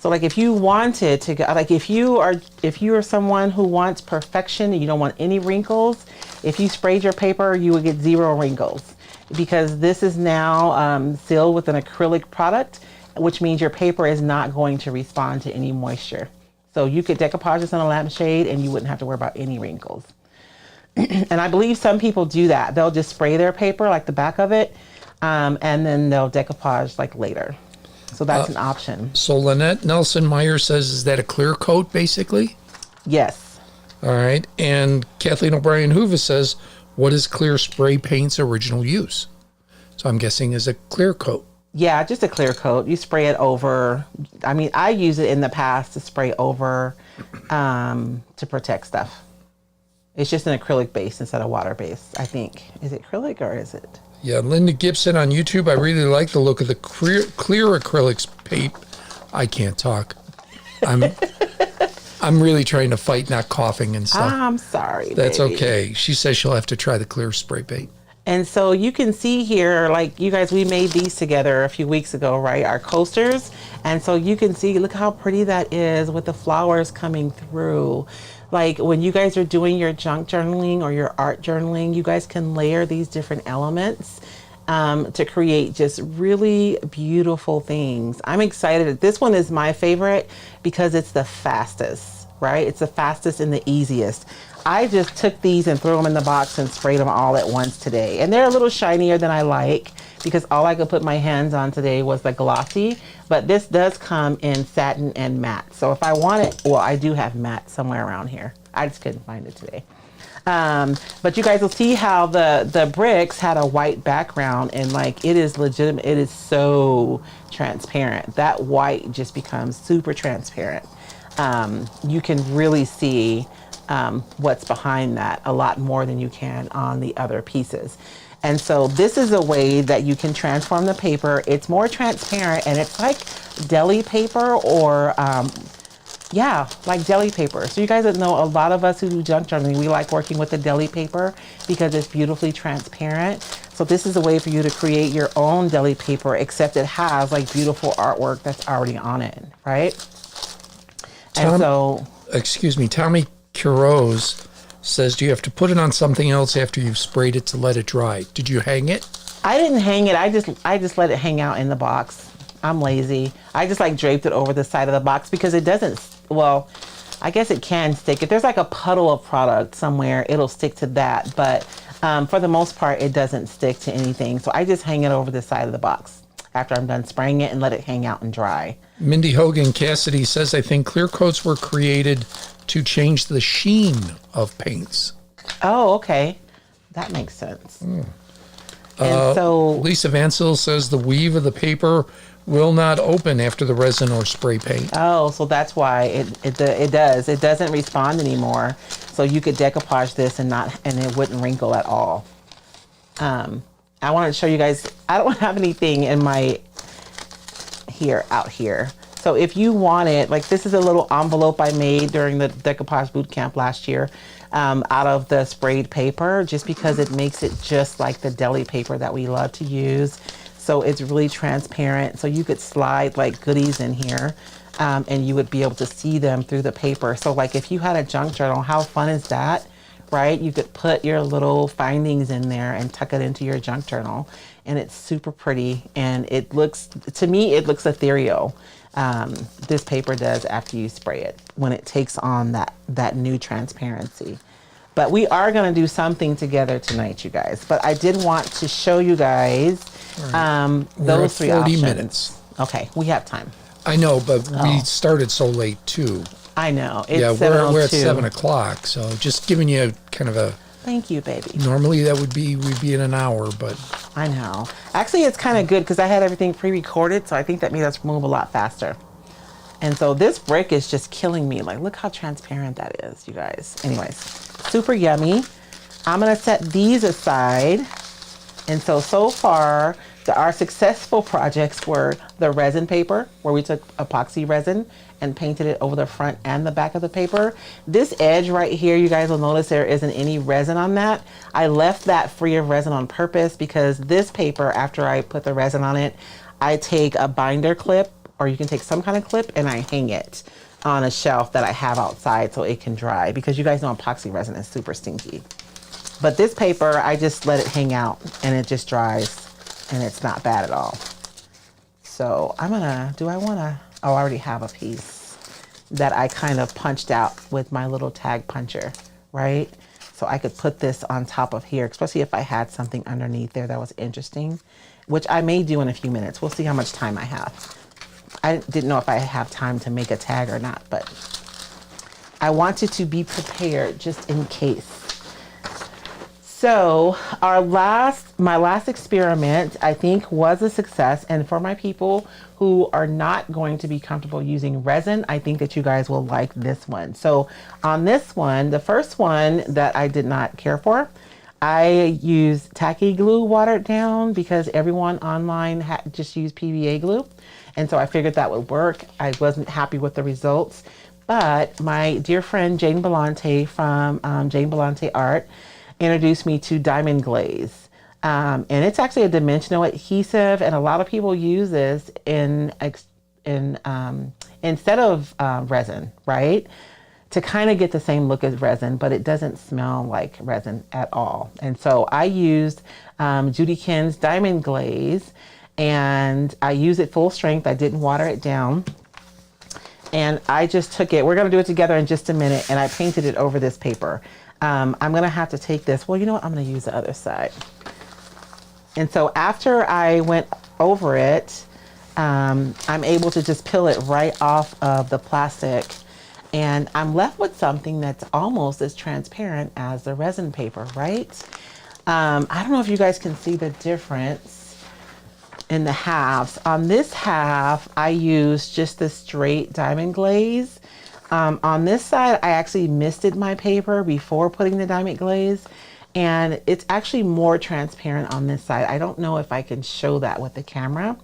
So like if you wanted to go, like if you are someone who wants perfection and you don't want any wrinkles, if you sprayed your paper, you would get 0 wrinkles, because this is now sealed with an acrylic product, which means your paper is not going to respond to any moisture. So you could decoupage this on a lampshade and you wouldn't have to worry about any wrinkles. And I believe some people do that. They'll just spray their paper, like the back of it, and then they'll decoupage like later. So that's an option. So Lynette Nelson Meyer says, is that a clear coat basically? Yes. All right. And Kathleen O'Brien Hoover says, what is clear spray paint's original use? So I'm guessing is a clear coat. Yeah, just a clear coat. You spray it over. I mean, I use it in the past to spray over to protect stuff. It's just an acrylic base instead of water base, I think. Is it acrylic or is it? Yeah, Linda Gibson on YouTube. I really like the look of the clear acrylics paper. I can't talk. I'm really trying to fight not coughing and stuff. I'm sorry. That's baby. okay. She says she'll have to try the clear spray paint. And so you can see here, like you guys, we made these together a few weeks ago, right? Our coasters. And so you can see, look how pretty that is with the flowers coming through. Like when you guys are doing your junk journaling or your art journaling, you guys can layer these different elements to create just really beautiful things. I'm excited. This one is my favorite because it's the fastest, right? It's the fastest and the easiest. I just took these and threw them in the box and sprayed them all at once today. And they're a little shinier than I like because all I could put my hands on today was the glossy, but this does come in satin and matte. So if I want it, well, I do have matte somewhere around here. I just couldn't find it today. But you guys will see how the bricks had a white background, and like it is legitimate. It is so transparent. That white just becomes super transparent. You can really see what's behind that a lot more than you can on the other pieces. And so this is a way that you can transform the paper. It's more transparent, and it's like deli paper or like deli paper. So you guys know a lot of us who do junk journaling, we like working with the deli paper because it's beautifully transparent. So this is a way for you to create your own deli paper, except it has like beautiful artwork that's already on it, right? Tommy Quiroz says, do you have to put it on something else after you've sprayed it to let it dry? Did you hang it? I didn't hang it. I just let it hang out in the box. I'm lazy. I just like draped it over the side of the box because it doesn't, well, I guess it can stick. If there's like a puddle of product somewhere, it'll stick to that. But for the most part, it doesn't stick to anything. So I just hang it over the side of the box after I'm done spraying it and let it hang out and dry. Mindy Hogan Cassidy says, I think clear coats were created to change the sheen of paints. Oh, okay. That makes sense. And so Lisa Vansel says the weave of the paper will not open after the resin or spray paint. Oh, so that's why it does. It doesn't respond anymore. So you could decoupage this and it wouldn't wrinkle at all. I wanted to show you guys, I don't have anything in my out here. So if you want it, like this is a little envelope I made during the decoupage boot camp last year out of the sprayed paper, just because it makes it just like the deli paper that we love to use. So it's really transparent. So you could slide like goodies in here and you would be able to see them through the paper. So like if you had a junk journal, how fun is that, right? You could put your little findings in there and tuck it into your junk journal. And it's super pretty. And it looks, to me, it looks ethereal. This paper does after you spray it, when it takes on that new transparency. But we are going to do something together tonight, you guys. But I did want to show you guys those 3 options. 40 minutes. Okay, we have time. I know, but we started so late too. I know. It's Yeah, we're at 7:02. 7 o'clock, so just giving you kind of a... Thank you, baby. Normally that would be, we'd be in an hour, but... I know. Actually, it's kind of good because I had everything pre-recorded, so I think that made us move a lot faster. And so this brick is just killing me. Like, look how transparent that is, you guys. Anyways, super yummy. I'm going to set these aside. And so far, our successful projects were the resin paper, where we took epoxy resin and painted it over the front and the back of the paper. This edge right here, you guys will notice there isn't any resin on that. I left that free of resin on purpose because this paper, after I put the resin on it, I take a binder clip, or you can take some kind of clip, and I hang it on a shelf that I have outside so it can dry, because you guys know epoxy resin is super stinky. But this paper, I just let it hang out and it just dries and it's not bad at all. So I'm gonna, oh, I already have a piece that I kind of punched out with my little tag puncher, right? So I could put this on top of here, especially if I had something underneath there that was interesting, which I may do in a few minutes. We'll see how much time I have. I didn't know if I have time to make a tag or not, but I wanted to be prepared just in case. So my last experiment, I think, was a success. And for my people who are not going to be comfortable using resin, I think that you guys will like this one. So on this one, the first one that I did not care for, I used tacky glue watered down because everyone online just used PVA glue. And so I figured that would work. I wasn't happy with the results. But my dear friend Jane Belante from Jane Belante Art introduced me to diamond glaze. And it's actually a dimensional adhesive, and a lot of people use this instead of resin, right? To kind of get the same look as resin, but it doesn't smell like resin at all. And so I used Judy Kinn's diamond glaze, and I use it full strength. I didn't water it down. And I just took it, we're gonna do it together in just a minute, and I painted it over this paper. I'm gonna have to take this, well, you know what, I'm gonna use the other side. And so after I went over it, I'm able to just peel it right off of the plastic, and I'm left with something that's almost as transparent as the resin paper, right? I don't know if you guys can see the difference in the halves. On this half, I used just the straight diamond glaze. On this side, I actually misted my paper before putting the diamond glaze, and it's actually more transparent on this side. I don't know if I can show that with the camera,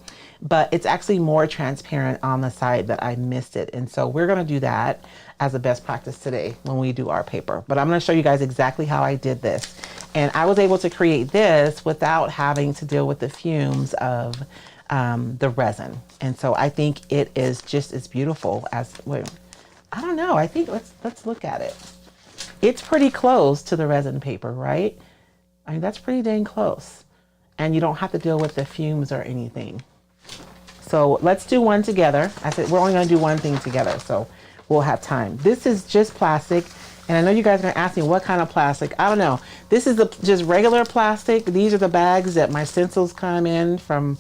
but it's actually more transparent on the side that I missed it. And so we're gonna do that as a best practice today when we do our paper. But I'm gonna show you guys exactly how I did this. And I was able to create this without having to deal with the fumes of the resin. And so I think it is just as beautiful as, wait, I don't know, I think, let's look at it. It's pretty close to the resin paper, right? I mean, that's pretty dang close. And you don't have to deal with the fumes or anything. So let's do one together. I said, we're only gonna do one thing together, so we'll have time. This is just plastic. And I know you guys are gonna ask me what kind of plastic. I don't know. This is just regular plastic. These are the bags that my stencils come in from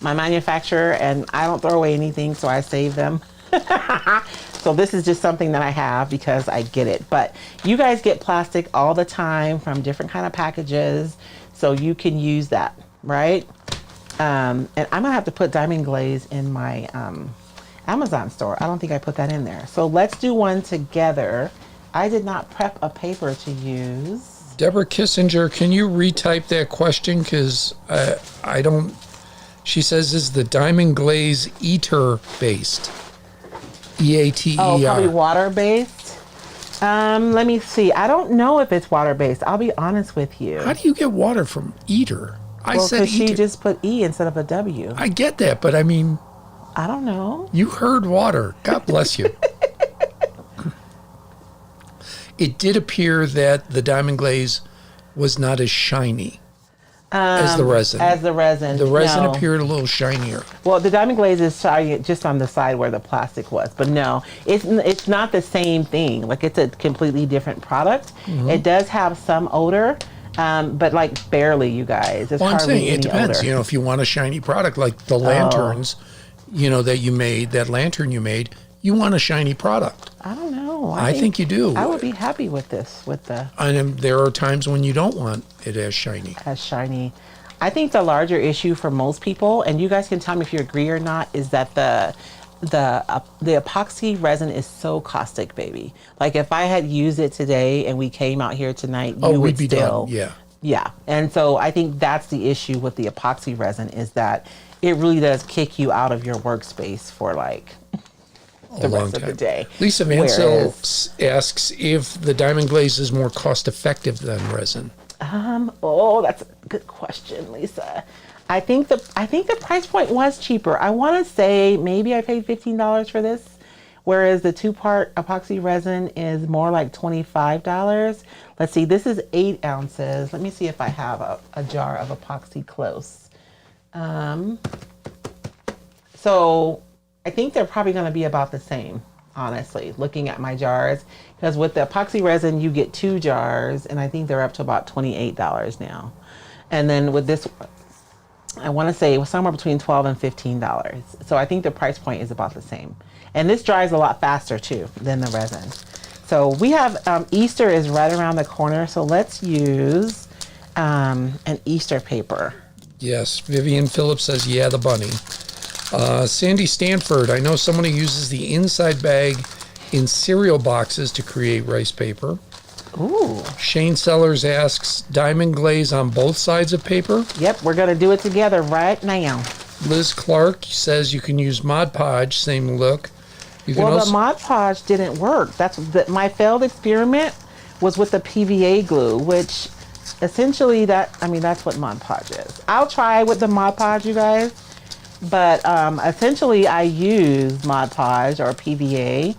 my manufacturer, and I don't throw away anything, so I save them. So this is just something that I have because I get it. But you guys get plastic all the time from different kind of packages, so you can use that, right? And I'm gonna have to put diamond glaze in my Amazon store. I don't think I put that in there. So let's do one together. I did not prep a paper to use. Deborah Kissinger, can you retype that question? Because I don't, she says, is the diamond glaze eater based? E-A-T-E-R. Oh, probably water based. Let me see. I don't know if it's water based. I'll be honest with you. How do you get water from eater? I Well, said because she E2. just put E instead of a W. I get that, but I mean, I don't know. you heard water. God bless you. It did appear that the diamond glaze was not as shiny as the resin. As the resin. The resin no. appeared a little shinier. Well, the diamond glaze is shiny just on the side where the plastic was, but no, it's not the same thing. Like, it's a completely different product. It does have some odor, but like barely, you guys. It's Well, I'm hardly saying it any depends. odor. You know, if you want a shiny product like the lanterns, you know, that you made, that lantern you made, you want a shiny product. I don't know. I think you do. I would be happy with this, with the And there are times when you don't want it as shiny. as shiny. I think the larger issue for most people, and you guys can tell me if you agree or not, is that the epoxy resin is so caustic, baby. Like, if I had used it today and we came out here tonight, you We'd would be still, done. Yeah. yeah. And so I think that's the issue with the epoxy resin, is that it really does kick you out of your workspace for like the long rest of the time. day. Lisa Mansell Whereas- asks if the diamond glaze is more cost effective than resin. Oh, that's a good question, Lisa. I think the price point was cheaper. I want to say maybe I paid $15 for this, whereas the 2-part epoxy resin is more like $25. Let's see, this is 8 ounces. Let me see if I have a jar of epoxy close. So I think they're probably going to be about the same, honestly, looking at my jars. Because with the epoxy resin, you get 2 jars, and I think they're up to about $28 now. And then with this, I want to say it was somewhere between $12 and $15. So I think the price point is about the same. And this dries a lot faster, too, than the resin. So we have, Easter is right around the corner, so let's use an Easter paper. Yes, Vivian Phillips says, yeah, the bunny. Sandy Stanford, I know someone who uses the inside bag in cereal boxes to create rice paper. Ooh. Shane Sellers asks, diamond glaze on both sides of paper? Yep, we're going to do it together right now. Liz Clark says you can use Mod Podge, same look. You can Well, the Mod Podge didn't work. My failed experiment was with the PVA glue, which essentially that's what Mod Podge is. I'll try with the Mod Podge, you guys. But essentially, I used Mod Podge or PVA,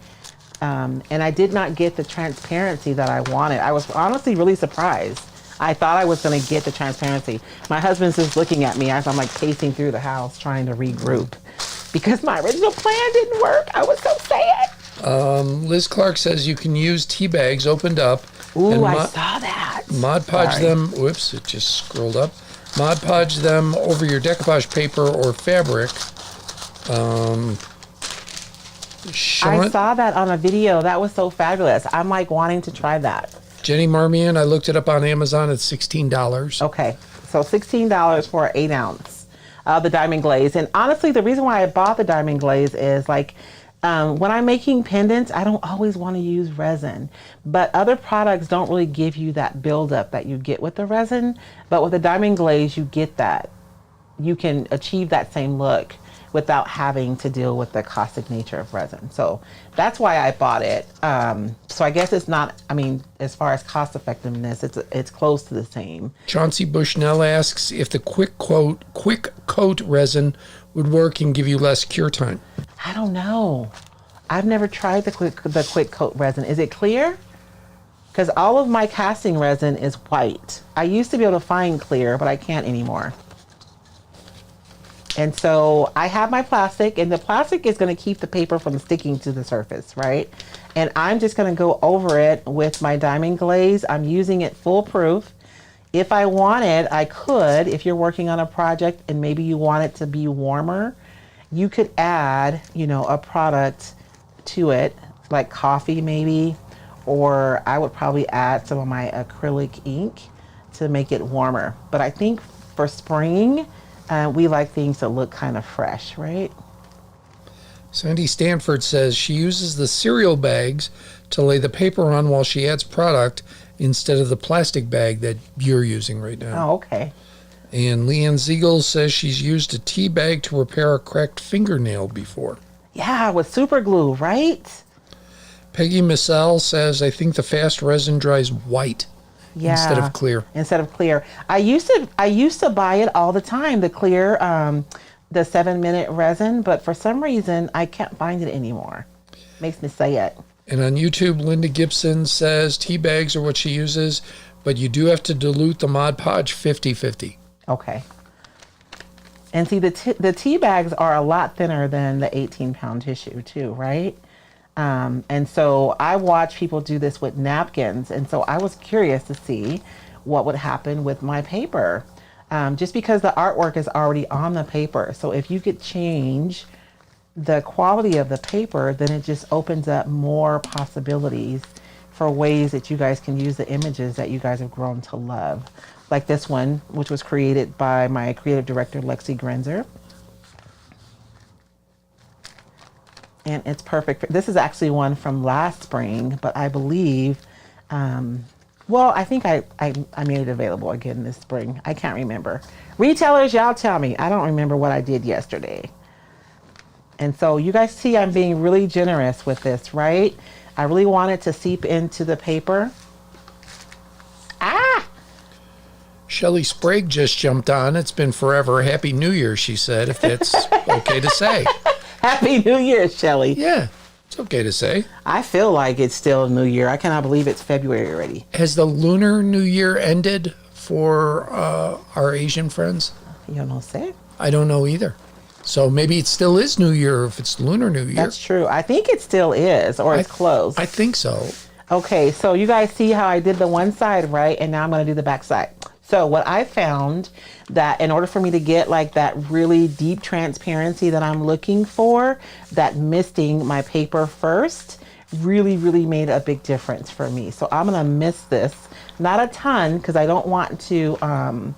and I did not get the transparency that I wanted. I was honestly really surprised. I thought I was going to get the transparency. My husband's just looking at me as I'm like pacing through the house trying to regroup because my original plan didn't work. I was so sad. Liz Clark says you can use tea bags opened up. Ooh, I saw that. Mod Podge Sorry. them. Whoops, it just scrolled up. Mod Podge them over your decoupage paper or fabric. I saw that on a video. That was so fabulous. I'm like wanting to try that. Jenny Marmion, I looked it up on Amazon. It's $16. Okay, so $16 for an 8 ounce of the diamond glaze. And honestly, the reason why I bought the diamond glaze is like when I'm making pendants, I don't always want to use resin, but other products don't really give you that buildup that you get with the resin. But with the diamond glaze, you get that. You can achieve that same look without having to deal with the caustic nature of resin. So that's why I bought it. So I guess it's not, as far as cost effectiveness, it's close to the same. Chauncey Bushnell asks if the quick coat resin would work and give you less cure time. I don't know. I've never tried the quick coat resin. Is it clear? Because all of my casting resin is white. I used to be able to find clear, but I can't anymore. And so I have my plastic, and the plastic is going to keep the paper from sticking to the surface, right? And I'm just going to go over it with my diamond glaze. I'm using it foolproof. If I wanted, I could, if you're working on a project and maybe you want it to be warmer, you could add, a product to it, like coffee maybe, or I would probably add some of my acrylic ink to make it warmer. But I think for spring, we like things to look kind of fresh, right? Sandy Stanford says she uses the cereal bags to lay the paper on while she adds product instead of the plastic bag that you're using right now. Oh, okay. And Leanne Ziegel says she's used a tea bag to repair a cracked fingernail before. Yeah, with super glue, right? Peggy Missell says, I think the fast resin dries white instead of clear. Instead of clear. I used to buy it all the time, the clear, the 7-minute resin, but for some reason I can't find it anymore. Makes me sad. And on YouTube, Linda Gibson says tea bags are what she uses, but you do have to dilute the Mod Podge 50-50. Okay. And see, the tea bags are a lot thinner than the 18-pound tissue too, right? And so I watch people do this with napkins, and so I was curious to see what would happen with my paper. Just because the artwork is already on the paper. So if you could change the quality of the paper, then it just opens up more possibilities for ways that you guys can use the images that you guys have grown to love. Like this one, which was created by my creative director, Lexi Grenzer. And it's perfect. This is actually one from last spring, but I believe, well, I think I made it available again this spring. I can't remember. Retailers, y'all tell me. I don't remember what I did yesterday. And so you guys see I'm being really generous with this, right? I really want it to seep into the paper. Ah! Shelley Sprague just jumped on. It's been forever. Happy New Year, she said, if that's okay to say. Happy New Year, Shelley. Yeah, it's okay to say. I feel like it's still New Year. I cannot believe it's February already. Has the Lunar New Year ended for our Asian friends? You don't know, say? I don't know either. So maybe it still is New Year if it's Lunar New Year. That's true. I think it still is, or it's close. I think so. Okay, so you guys see how I did the one side, right? And now I'm going to do the back side. So what I found that in order for me to get like that really deep transparency that I'm looking for, that misting my paper first really, really made a big difference for me. So I'm going to mist this, not a ton, because I don't want to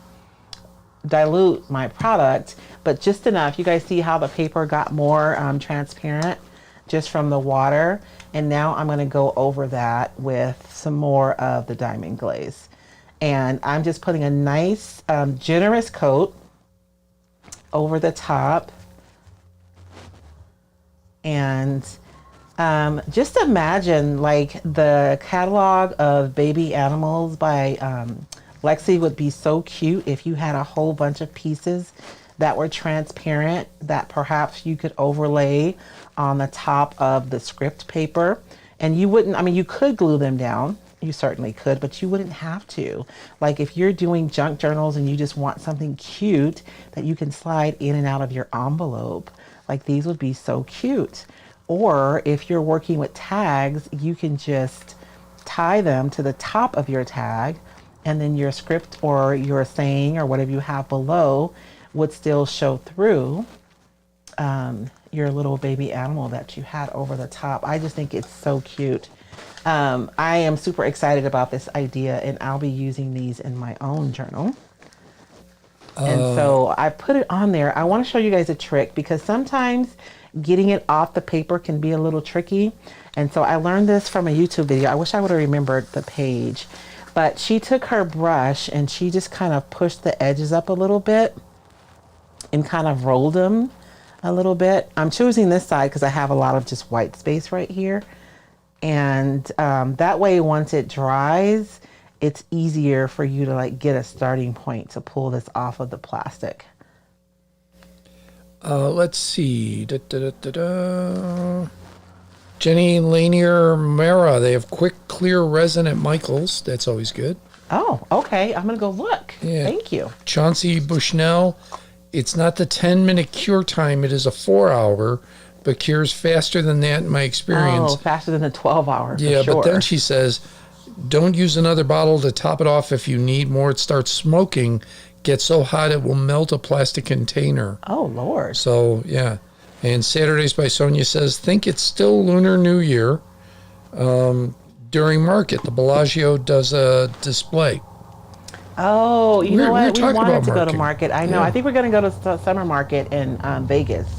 dilute my product, but just enough. You guys see how the paper got more transparent just from the water. And now I'm going to go over that with some more of the diamond glaze. And I'm just putting a nice generous coat over the top. And just imagine like the catalog of baby animals by Lexi would be so cute if you had a whole bunch of pieces that were transparent that perhaps you could overlay on the top of the script paper. And you wouldn't, I mean, you could glue them down. You certainly could, but you wouldn't have to. Like if you're doing junk journals and you just want something cute that you can slide in and out of your envelope, like these would be so cute. Or if you're working with tags, you can just tie them to the top of your tag, and then your script or your saying or whatever you have below would still show through your little baby animal that you had over the top. I just think it's so cute. I am super excited about this idea, and I'll be using these in my own journal. And so I put it on there. I want to show you guys a trick because sometimes getting it off the paper can be a little tricky. And so I learned this from a YouTube video. I wish I would have remembered the page. But she took her brush and she just kind of pushed the edges up a little bit and kind of rolled them a little bit. I'm choosing this side because I have a lot of just white space right here. And that way, once it dries, it's easier for you to like get a starting point to pull this off of the plastic. Let's see. Jenny Lanier Mara, they have quick clear resin at Michael's. That's always good. Oh, okay. I'm going to go look. Yeah. Thank you. Chauncey Bushnell, it's not the 10-minute cure time. It is a 4-hour, but cures faster than that in my experience. Oh, faster than the 12-hour. Yeah, sure. but then she says, don't use another bottle to top it off if you need more. It starts smoking, gets so hot it will melt a plastic container. Oh, Lord. So, yeah. And Saturdays by Sonia says, think it's still Lunar New Year during market. The Bellagio does a display. Oh, you know what? We wanted to go to market. market. I know. Yeah. I think we're going to go to summer market in Vegas.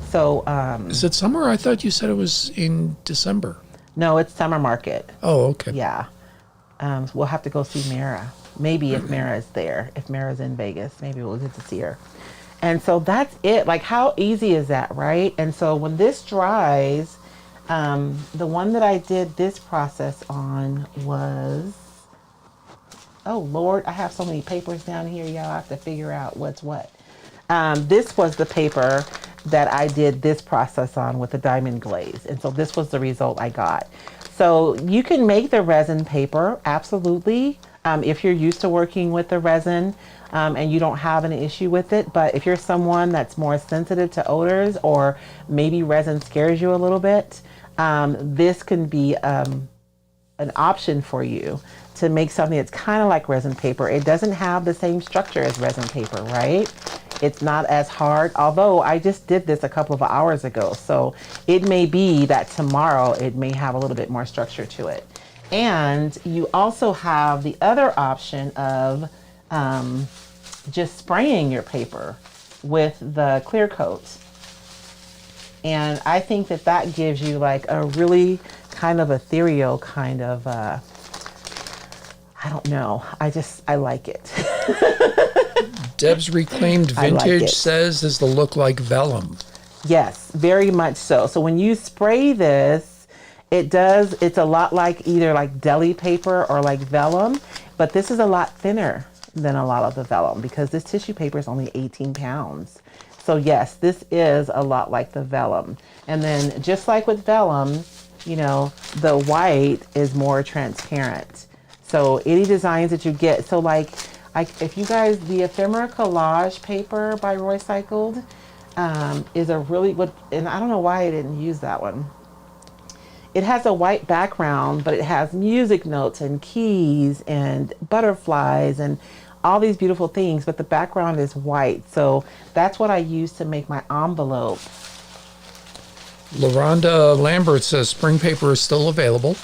So, Is it summer? I thought you said it was in December. no, it's summer market. Oh, okay. Yeah. We'll have to go see Mara. Maybe if Mara is there. If Mara's in Vegas, maybe we'll get to see her. And so that's it. Like, how easy is that, right? And so when this dries, the one that I did this process on was Oh Lord, I have so many papers down here, y'all. I have to figure out what's what. This was the paper that I did this process on with the diamond glaze. And so this was the result I got. So you can make the resin paper, absolutely, if you're used to working with the resin and you don't have an issue with it. But if you're someone that's more sensitive to odors or maybe resin scares you a little bit, this can be an option for you to make something that's kind of like resin paper. It doesn't have the same structure as resin paper, right? It's not as hard, although I just did this a couple of hours ago. So it may be that tomorrow it may have a little bit more structure to it. And you also have the other option of just spraying your paper with the clear coat. And I think that that gives you like a really kind of ethereal kind of, I don't know. I like it. Deb's Reclaimed Vintage says, does the look like vellum? Yes, very much so. So when you spray this, it's a lot like either like deli paper or like vellum, but this is a lot thinner than a lot of the vellum because this tissue paper is only 18 pounds. So yes, this is a lot like the vellum. And then just like with vellum, you know, the white is more transparent. So any designs that you get, so like if you guys, the ephemera collage paper by Roycycled is a really good, and I don't know why I didn't use that one. It has a white background, but it has music notes and keys and butterflies and all these beautiful things, but the background is white. So that's what I use to make my envelope. LaRonda Lambert says spring paper is still available.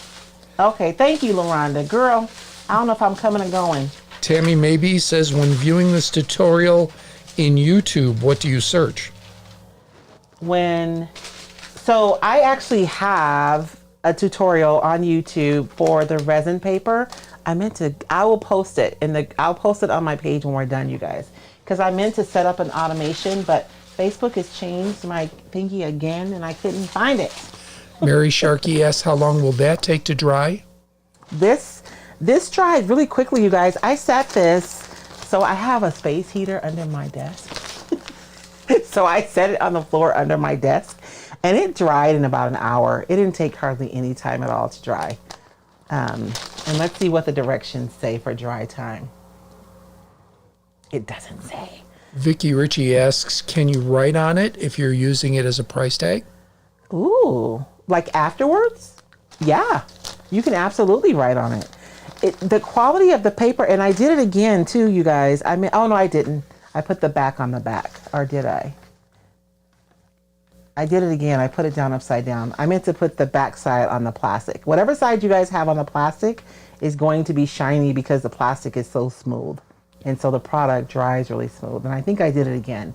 Okay, thank you, LaRonda. Girl, I don't know if I'm coming or going. Tammy Maybe says, when viewing this tutorial in YouTube, what do you search? So I actually have a tutorial on YouTube for the resin paper. I will post it I'll post it on my page when we're done, you guys. Because I meant to set up an automation, but Facebook has changed my thingy again and I couldn't find it. Mary Sharkey asks, how long will that take to dry? This dried really quickly, you guys. I set this, so I have a space heater under my desk. So I set it on the floor under my desk and it dried in about an hour. It didn't take hardly any time at all to dry. And let's see what the directions say for dry time. It doesn't say. Vicky Ritchie asks, can you write on it if you're using it as a price tag? Ooh, like afterwards? Yeah, you can absolutely write on it. The quality of the paper, and I did it again too, you guys. I mean, oh no, I didn't. I put the back on the back, or did I? I did it again. I put it down upside down. I meant to put the back side on the plastic. Whatever side you guys have on the plastic is going to be shiny because the plastic is so smooth. And so the product dries really smooth. And I think I did it again.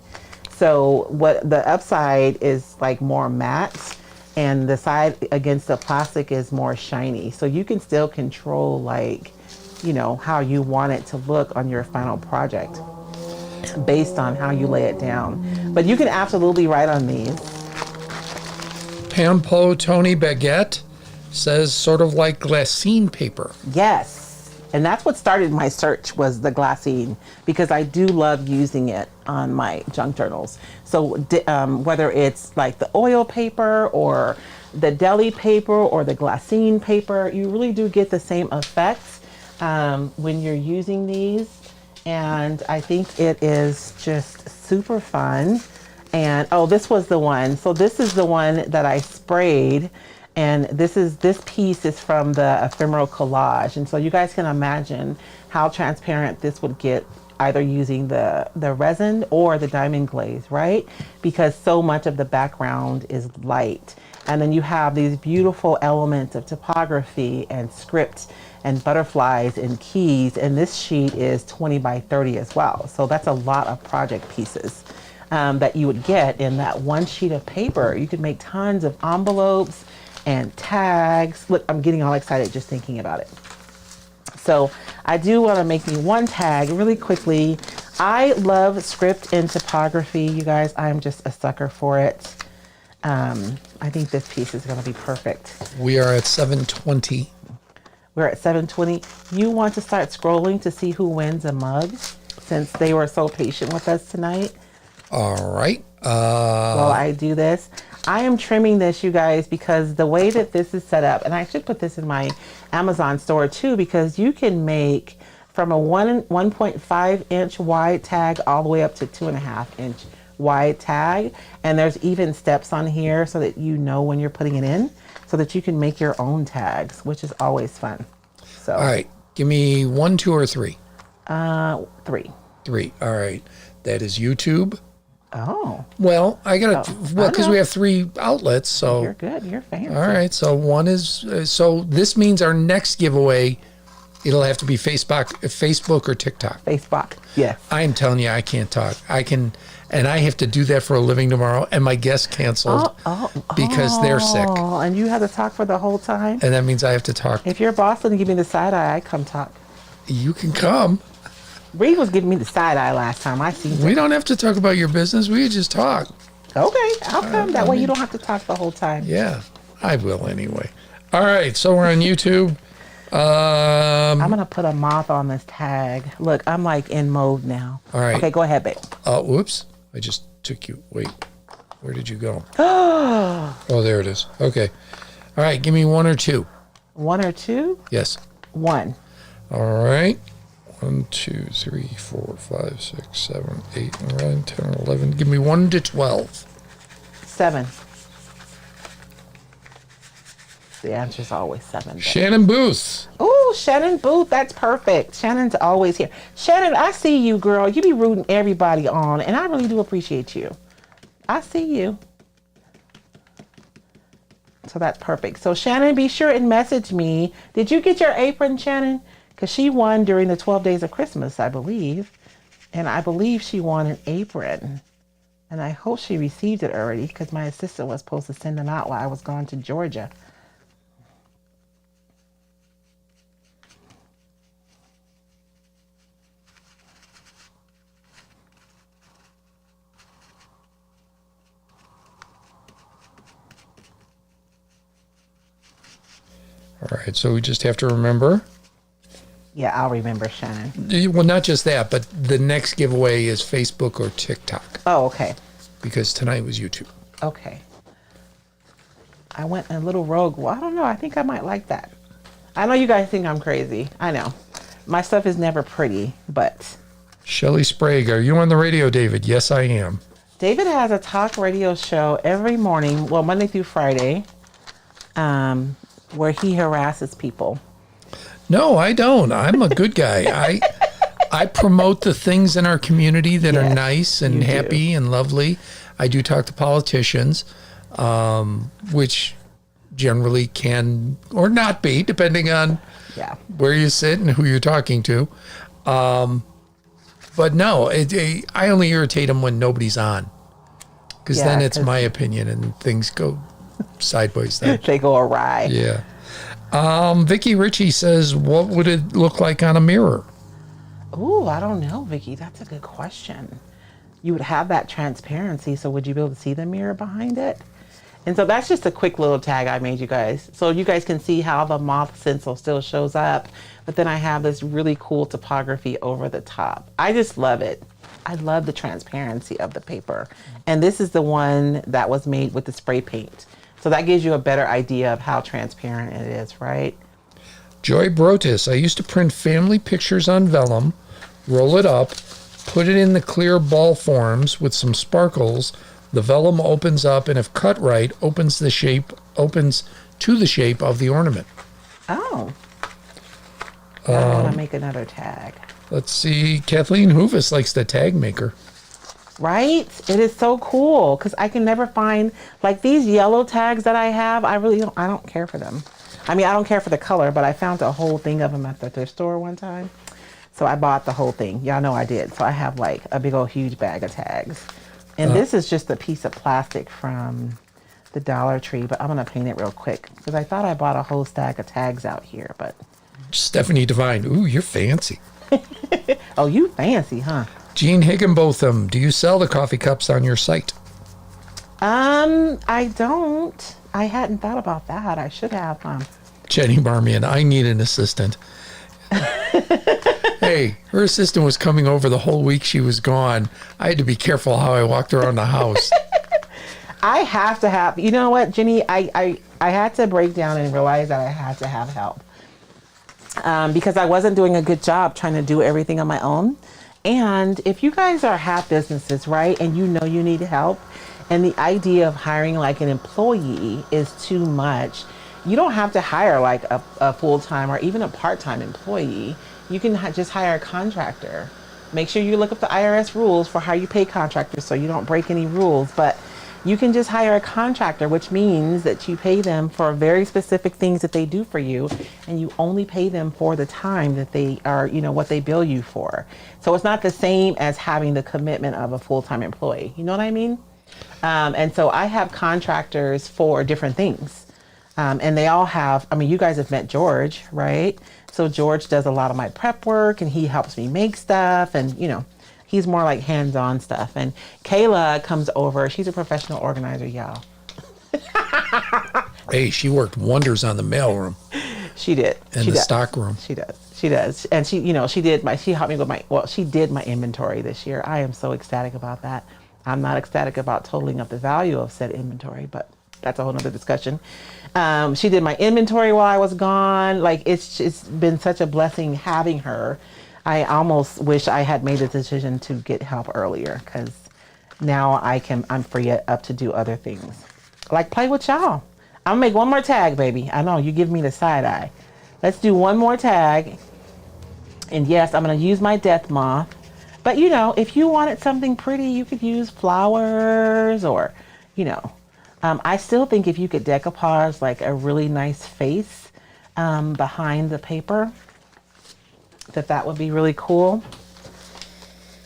So what the upside is like more matte and the side against the plastic is more shiny. So you can still control like, you know, how you want it to look on your final project based on how you lay it down. But you can absolutely write on these. Pampo Tony Baguette says sort of like glassine paper. Yes. And that's what started my search was the glassine because I do love using it on my junk journals. So whether it's like the oil paper or the deli paper or the glassine paper, you really do get the same effects when you're using these. And I think it is just super fun. And oh, this was the one. So this is the one that I sprayed. And this piece is from the ephemeral collage. And so you guys can imagine how transparent this would get either using the resin or the diamond glaze, right? Because so much of the background is light. And then you have these beautiful elements of typography and script and butterflies and keys. And this sheet is 20 by 30 as well. So that's a lot of project pieces that you would get in that one sheet of paper. You could make tons of envelopes and tags. Look, I'm getting all excited just thinking about it. So I do want to make me one tag really quickly. I love script and typography, you guys. I'm just a sucker for it. I think this piece is going to be perfect. We are at 7:20. We're at 7:20. You want to start scrolling to see who wins a mug since they were so patient with us tonight. All right. While I do this, I am trimming this, you guys, because the way that this is set up, and I should put this in my Amazon store too, because you can make from a 1.5 inch wide tag all the way up to 2.5 inch wide tag. And there's even steps on here so that you know when you're putting it in, so that you can make your own tags, which is always fun. So, All right. Give me 1, 2, or 3. 3. 3. All right. That is YouTube. Oh, Well, I got to, because we have 3 outlets. So, you're good. You're fancy. all right. So, one is, so this means our next giveaway, it'll have to be Facebook or TikTok. Facebook. Yes. I am telling you, I can't talk. And I have to do that for a living tomorrow. And my guest canceled because they're sick. Oh, and you have to talk for the whole time? And that means I have to talk. If your boss doesn't give me the side eye, I come talk. You can come. Reed was giving me the side eye last time. I see. We don't have to talk about your business. We just talk. Okay, I'll come. That way you don't have to talk the whole time. Yeah, I will anyway. All right, so we're on YouTube. I'm going to put a moth on this tag. Look, I'm like in mode now. All right. Okay, go ahead, babe. Whoops. I just took you. Wait, where did you go? Oh, there it is. Okay. All right, give me 1 or 2. 1 or 2? Yes. 1. All right. 1, 2, 3, 4, 5, 6, 7, 8, 9, 10, 11. Give me 1 to 12. 7. The answer's always 7. Babe. Shannon Booth. Oh, Shannon Booth, that's perfect. Shannon's always here. Shannon, I see you, girl. You be rooting everybody on, and I really do appreciate you. I see you. So that's perfect. So Shannon, be sure and message me. Did you get your apron, Shannon? Because she won during the 12 days of Christmas, I believe. And I believe she won an apron. And I hope she received it already, because my assistant was supposed to send them out while I was gone to Georgia. All right, so we just have to remember. Yeah, I'll remember, Shannon. Well, not just that, but the next giveaway is Facebook or TikTok. Oh, okay. Because tonight was YouTube. Okay. I went a little rogue. Well, I don't know. I think I might like that. I know you guys think I'm crazy. I know. My stuff is never pretty, but... Shelly Sprague, are you on the radio, David? Yes, I am. David has a talk radio show every morning, well, Monday through Friday, where he harasses people. No, I don't. I'm a good guy. I promote the things in our community that are nice and happy and lovely. I do talk to politicians, which generally can or not be, depending on where you sit and who you're talking to. But no, I only irritate them when nobody's on, because then it's my opinion and things go sideways. Then they go awry. Yeah. Vicky Ritchie says, what would it look like on a mirror? Ooh, I don't know, Vicky. That's a good question. You would have that transparency, so would you be able to see the mirror behind it? And so that's just a quick little tag I made you guys. So you guys can see how the moth stencil still shows up, but then I have this really cool topography over the top. I just love it. I love the transparency of the paper. And this is the one that was made with the spray paint. So that gives you a better idea of how transparent it is, right? Joy Brotis, I used to print family pictures on vellum, roll it up, put it in the clear ball forms with some sparkles. The vellum opens up, and if cut right, opens to the shape of the ornament. Oh. I want to make another tag. Let's see. Kathleen Hoovis likes the tag maker. Right? It is so cool, because I can never find, like these yellow tags that I have, I don't care for them. I mean, I don't care for the color, but I found a whole thing of them at the thrift store one time. So I bought the whole thing. Y'all know I did. So I have like a big old huge bag of tags. And this is just a piece of plastic from the Dollar Tree, but I'm going to paint it real quick, because I thought I bought a whole stack of tags out here, but. Stephanie Devine, ooh, you're fancy. Oh, you fancy, huh? Jean Higginbotham, do you sell the coffee cups on your site? I don't. I hadn't thought about that. I should have. Jenny Marmion, I need an assistant. Hey, her assistant was coming over the whole week she was gone. I had to be careful how I walked around the house. I have to have, you know what, Jenny, I had to break down and realize that I had to have help. Because I wasn't doing a good job trying to do everything on my own. And if you guys have businesses, right, and you know you need help, and the idea of hiring like an employee is too much, you don't have to hire like a full-time or even a part-time employee. You can just hire a contractor. Make sure you look up the IRS rules for how you pay contractors so you don't break any rules. But you can just hire a contractor, which means that you pay them for very specific things that they do for you, and you only pay them for the time that they are, you know, what they bill you for. So it's not the same as having the commitment of a full-time employee. You know what I mean? And so I have contractors for different things. And they all have, I mean, you guys have met George, right? So George does a lot of my prep work and he helps me make stuff and, you know, he's more like hands-on stuff. And Kayla comes over. She's a professional organizer, y'all. Hey, she worked wonders on the mailroom. She did. And the stock room. She does. She does. And she, you know, she did she helped me with she did my inventory this year. I am so ecstatic about that. I'm not ecstatic about totaling up the value of said inventory, but that's a whole nother discussion. She did my inventory while I was gone. Like it's been such a blessing having her. I almost wish I had made the decision to get help earlier because now I'm free up to do other things. Like play with y'all. I'm gonna make one more tag, baby. I know you give me the side eye. Let's do one more tag. And yes, I'm gonna use my death moth. But you know, if you wanted something pretty, you could use flowers or, you know, I still think if you could decoupage like a really nice face behind the paper, that would be really cool.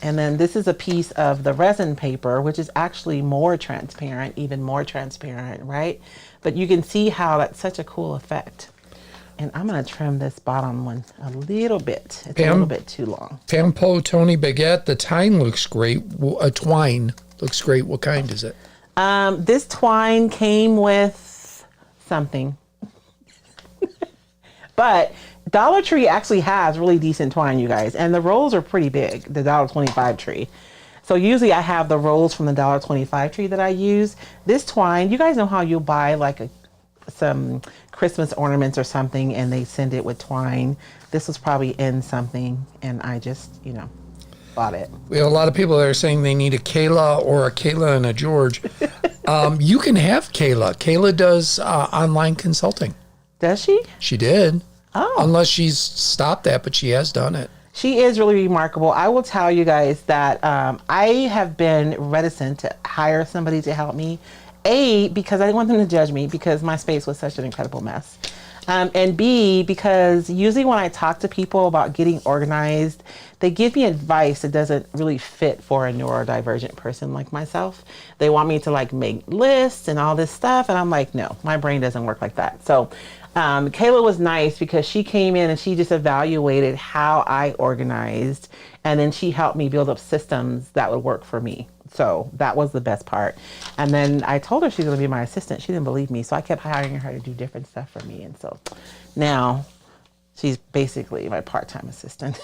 And then this is a piece of the resin paper, which is actually more transparent, even more transparent, right? But you can see how that's such a cool effect. And I'm going to trim this bottom one a little bit. It's a little bit too long. Pampo Tony Baguette, the twine looks great. Twine looks great. What kind is it? This twine came with something. But Dollar Tree actually has really decent twine, you guys. And the rolls are pretty big, the $1.25 tree. So usually I have the rolls from the $1.25 tree that I use. This twine, you guys know how you'll buy like some Christmas ornaments or something and they send it with twine. This was probably in something and I just, you know, bought it. We have a lot of people that are saying they need a Kayla or a Kayla and a George. You can have Kayla. Kayla does online consulting. Does she? She did. Oh. Unless she's stopped that, but she has done it. She is really remarkable. I will tell you guys that I have been reticent to hire somebody to help me. A, because I didn't want them to judge me because my space was such an incredible mess. And B, because usually when I talk to people about getting organized, they give me advice that doesn't really fit for a neurodivergent person like myself. They want me to like make lists and all this stuff. And I'm like, no, my brain doesn't work like that. So Kayla was nice because she came in and she just evaluated how I organized. And then she helped me build up systems that would work for me. So that was the best part. And then I told her she's going to be my assistant. She didn't believe me. So I kept hiring her to do different stuff for me. And so now she's basically my part-time assistant.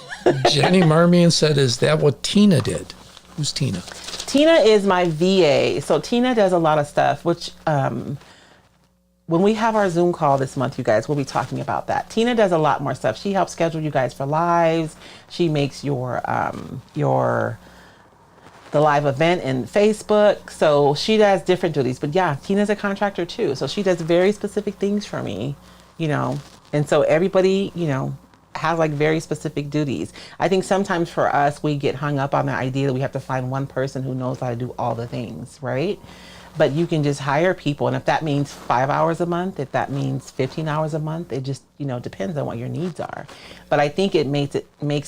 Jenny Marmion said, is that what Tina did? Who's Tina? Tina is my VA. So Tina does a lot of stuff, which when we have our Zoom call this month, you guys, we'll be talking about that. Tina does a lot more stuff. She helps schedule you guys for lives. She makes the live event in Facebook. So she does different duties. But yeah, Tina's a contractor too. So she does very specific things for me, you know. And so everybody, you know, has like very specific duties. I think sometimes for us, we get hung up on the idea that we have to find one person who knows how to do all the things, right? But you can just hire people. And if that means 5 hours a month, if that means 15 hours a month, it just, you know, depends on what your needs are. But I think it makes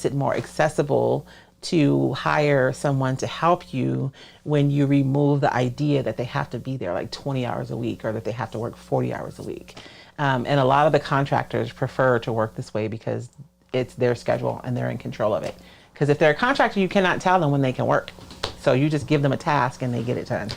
it more accessible to hire someone to help you when you remove the idea that they have to be there like 20 hours a week or that they have to work 40 hours a week. And a lot of the contractors prefer to work this way because it's their schedule and they're in control of it. Because if they're a contractor, you cannot tell them when they can work. So you just give them a task and they get it done.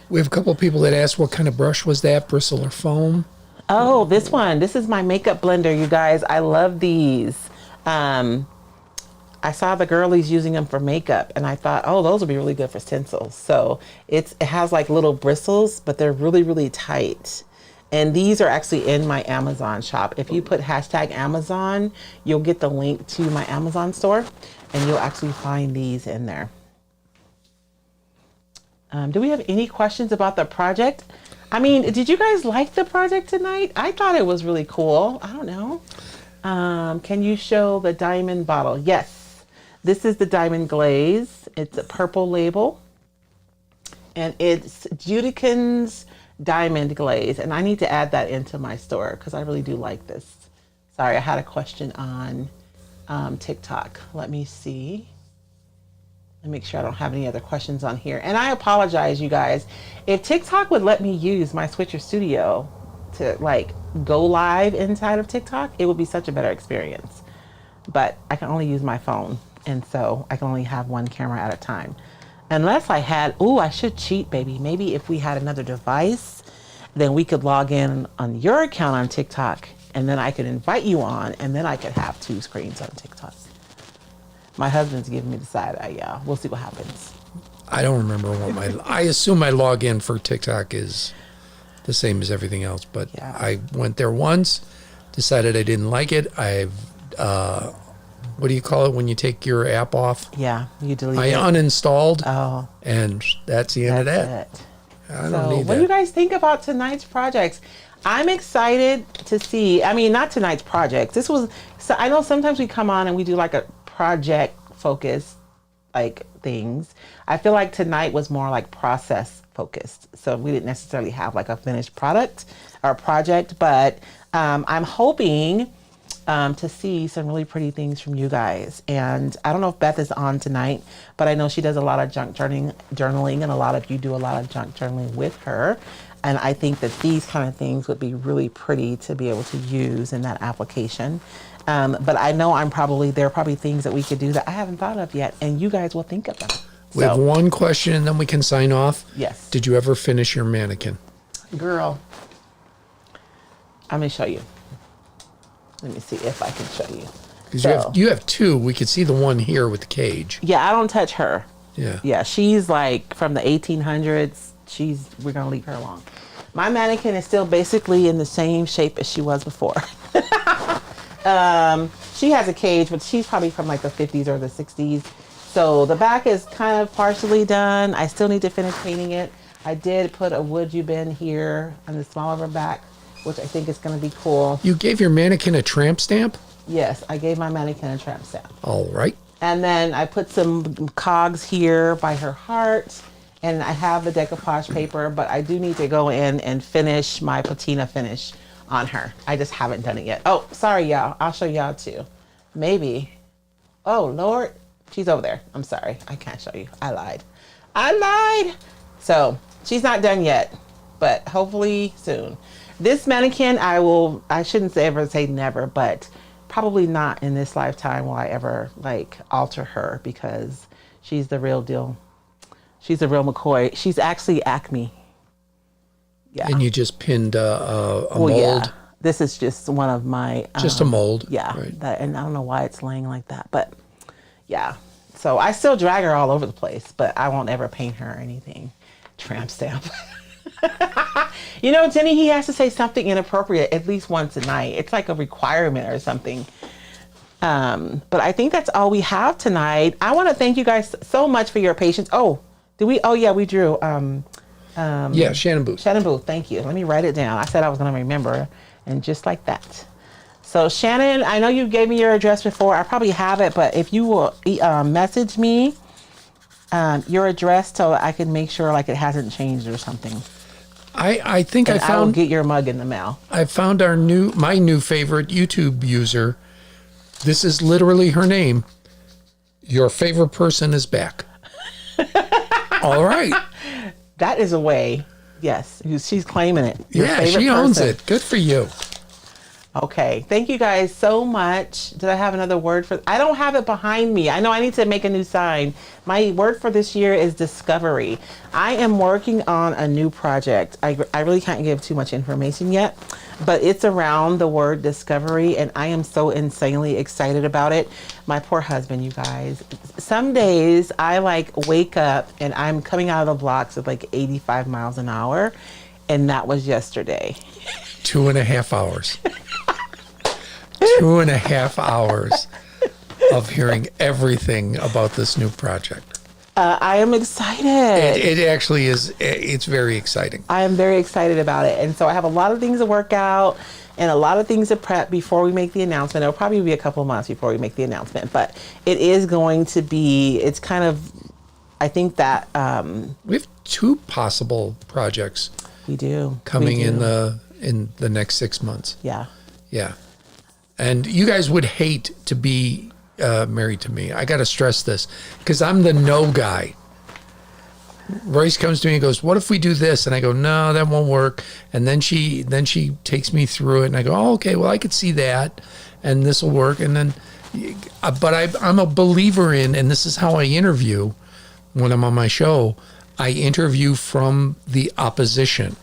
We have a couple of people that asked what kind of brush was that, bristle or foam? Oh, this one. This is my makeup blender, you guys. I love these. I saw the girlies using them for makeup, and I thought, oh, those would be really good for stencils. So it has like little bristles, but they're really, really tight. And these are actually in my Amazon shop. If you put hashtag Amazon, you'll get the link to my Amazon store, and you'll actually find these in there. Do we have any questions about the project? I mean, did you guys like the project tonight? I thought it was really cool. I don't know. Can you show the diamond bottle? Yes. This is the diamond glaze. It's a purple label. And it's Judican's diamond glaze. And I need to add that into my store because I really do like this. Sorry, I had a question on TikTok. Let me see. Let me make sure I don't have any other questions on here. And I apologize, you guys. If TikTok would let me use my Switcher Studio to like go live inside of TikTok, it would be such a better experience. But I can only use my phone. And so I can only have one camera at a time. Unless I had, ooh, I should cheat, baby. Maybe if we had another device, then we could log in on your account on TikTok, and then I could invite you on, and then I could have 2 screens on TikTok. My husband's giving me the side eye, yeah. We'll see what happens. I don't remember what I assume my login for TikTok is the same as everything else, but yeah. I went there once, decided I didn't like it. What do you call it when you take your app off? Yeah, you delete it. I uninstalled. Oh. And that's the end of that. I don't need that. What do you guys think about tonight's projects? I'm excited to see, I mean, not tonight's projects. This was, so I know sometimes we come on and we do like a project focused like things. I feel like tonight was more like process focused. So we didn't necessarily have like a finished product or project, but I'm hoping to see some really pretty things from you guys. And I don't know if Beth is on tonight, but I know she does a lot of junk journaling, and a lot of you do a lot of junk journaling with her. And I think that these kind of things would be really pretty to be able to use in that application. But I know there are probably things that we could do that I haven't thought of yet, and you guys will think of them. We have one question and then we can sign off. Yes. Did you ever finish your mannequin? Girl, I'm going to show you. Let me see if I can show you. Because you have 2. We could see the one here with the cage. Yeah, I don't touch her. Yeah. Yeah, she's like from the 1800s. We're going to leave her alone. My mannequin is still basically in the same shape as she was before. She has a cage, but she's probably from like the 50s or the 60s. So the back is kind of partially done. I still need to finish painting it. I did put a would you bin here on the small of her back, which I think is going to be cool. You gave your mannequin a tramp stamp? Yes, I gave my mannequin a tramp stamp. All right. And then I put some cogs here by her heart, and I have the decoupage paper, but I do need to go in and finish my patina finish on her. I just haven't done it yet. Oh, sorry, y'all. I'll show y'all too. Maybe. Oh, Lord. She's over there. I'm sorry. I can't show you. I lied. So she's not done yet, but hopefully soon. This mannequin, I shouldn't ever say never, but probably not in this lifetime will I ever like alter her, because she's the real deal. She's a real McCoy. She's actually Acme. Yeah. And you just pinned a mold? Yeah. This is just one of my... just a mold. Yeah. Right. And I don't know why it's laying like that, but yeah. So I still drag her all over the place, but I won't ever paint her or anything. Tramp stamp. You know, Jenny, he has to say something inappropriate at least once a night. It's like a requirement or something. But I think that's all we have tonight. I want to thank you guys so much for your patience. Oh, did we? Oh, yeah, we drew. Yeah, Shannon Booth. Shannon Booth, thank you. Let me write it down. I said I was going to remember, and just like that. So Shannon, I know you gave me your address before. I probably have it, but if you will message me your address so I can make sure like it hasn't changed or something. I think and I will get your mug in the mail. I found my new favorite YouTube user. This is literally her name. Your favorite person is back. All right. That is a way. Yes, she's claiming it. Yeah, she owns it. Good for you. Okay. Thank you guys so much. Did I have another word for... I don't have it behind me. I know I need to make a new sign. My word for this year is discovery. I am working on a new project. I really can't give too much information yet, but it's around the word discovery, and I am so insanely excited about it. My poor husband, you guys. Some days I like wake up and I'm coming out of the blocks at like 85 miles an hour, and that was yesterday. 2.5 hours. 2.5 hours of hearing everything about this new project. I am excited. It actually is. It's very exciting. I am very excited about it. And so I have a lot of things to work out and a lot of things to prep before we make the announcement. It'll probably be a couple of months before we make the announcement, but it is going to be, it's kind of, I think that... we have 2 possible projects. We do. Coming in the next 6 months. Yeah. Yeah. And you guys would hate to be married to me. I got to stress this because I'm the no guy. Royce comes to me and goes, "What if we do this?" And I go, "No, that won't work." And then she takes me through it, and I go, "Oh, okay, well, I could see that, and this will work." And then, but I'm a believer in, and this is how I interview when I'm on my show. I interview from the opposition,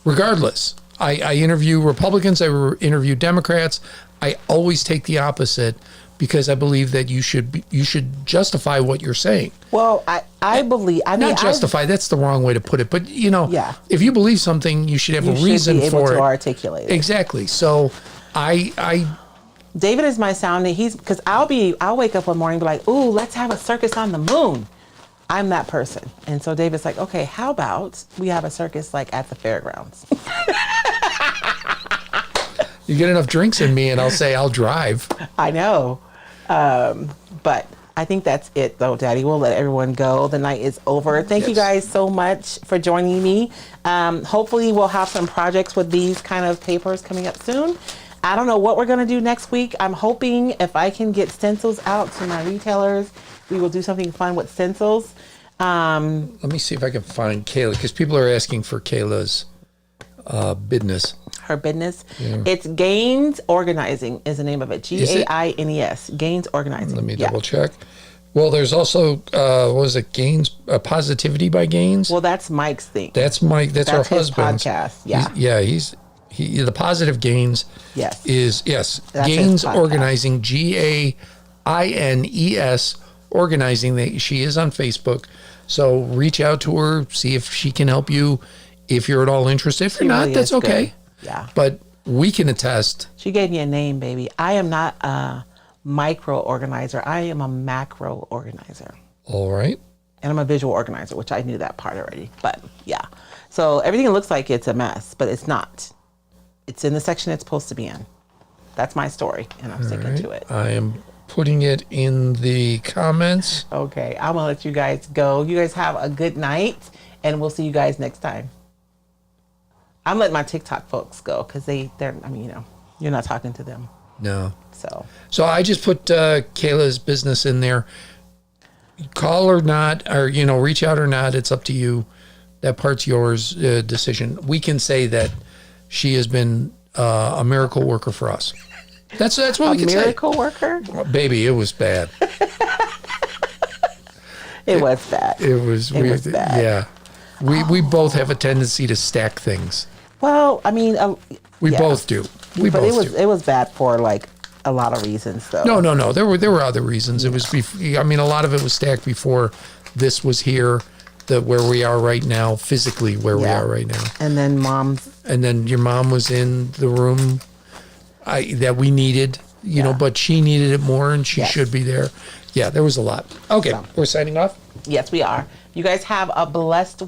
regardless. I interview Republicans. I interview Democrats. I always take the opposite because I believe that you should justify what you're saying. Well, I believe... I mean, not justify, that's the wrong way to put it. But, you know, yeah. If you believe something, you should have a reason be able for to it. Articulate it. Exactly. So David is my sounding. Because I'll wake up one morning and be like, "Ooh, let's have a circus on the moon." I'm that person. And so David's like, "Okay, how about we have a circus like at the fairgrounds?" You get enough drinks in me and I'll say I'll drive. I know. But I think that's it though, Daddy. We'll let everyone go. The night is over. Thank you guys so much for joining me. Hopefully we'll have some projects with these kind of papers coming up soon. I don't know what we're going to do next week. I'm hoping if I can get stencils out to my retailers, we will do something fun with stencils. Let me see if I can find Kayla, because people are asking for Kayla's business. Her business. Yeah. It's Gaines Organizing is the name of it. Gaines. Gaines Organizing. Let me double check. Well, there's also, what was it, Gaines, Positivity by Gaines? Well, that's Mike's thing. That's Mike. That's our his husband's podcast. Yeah. He the Positive Gaines. Yes. Is That's Gaines his podcast. Organizing, GAINES Organizing. She is on Facebook. So reach out to her, see if she can help you if you're at all interested. If you're not, really that's is okay. good. Yeah. But we can attest. She gave me a name, baby. I am not a micro organizer. I am a macro organizer. All right. And I'm a visual organizer, which I knew that part already. But yeah. So everything looks like it's a mess, but it's not. It's in the section it's supposed to be in. That's my story, and I'm sticking to it. I am putting it in the comments. Okay. I'm going to let you guys go. You guys have a good night, and we'll see you guys next time. I'm letting my TikTok folks go because they're, I mean, you know, you're not talking to them. No. So I just put Kayla's business in there. Call or not, or, you know, reach out or not. It's up to you. That part's yours decision. We can say that she has been a miracle worker for us. That's what we can say. A miracle worker? Well, baby, it was bad. It was bad. It was bad. Yeah. We both have a tendency to stack things. Well, I mean, We both do. But it was bad for like a lot of reasons, though. No. There were other reasons. It was. I mean, a lot of it was stacked before this was here. Where we are right now, physically where we are right now. And then your mom was in the room that we needed, you know, but she needed it more, and she should be there. Yeah, there was a lot. Okay, we're signing off. Yes, we are. You guys have a blessed week.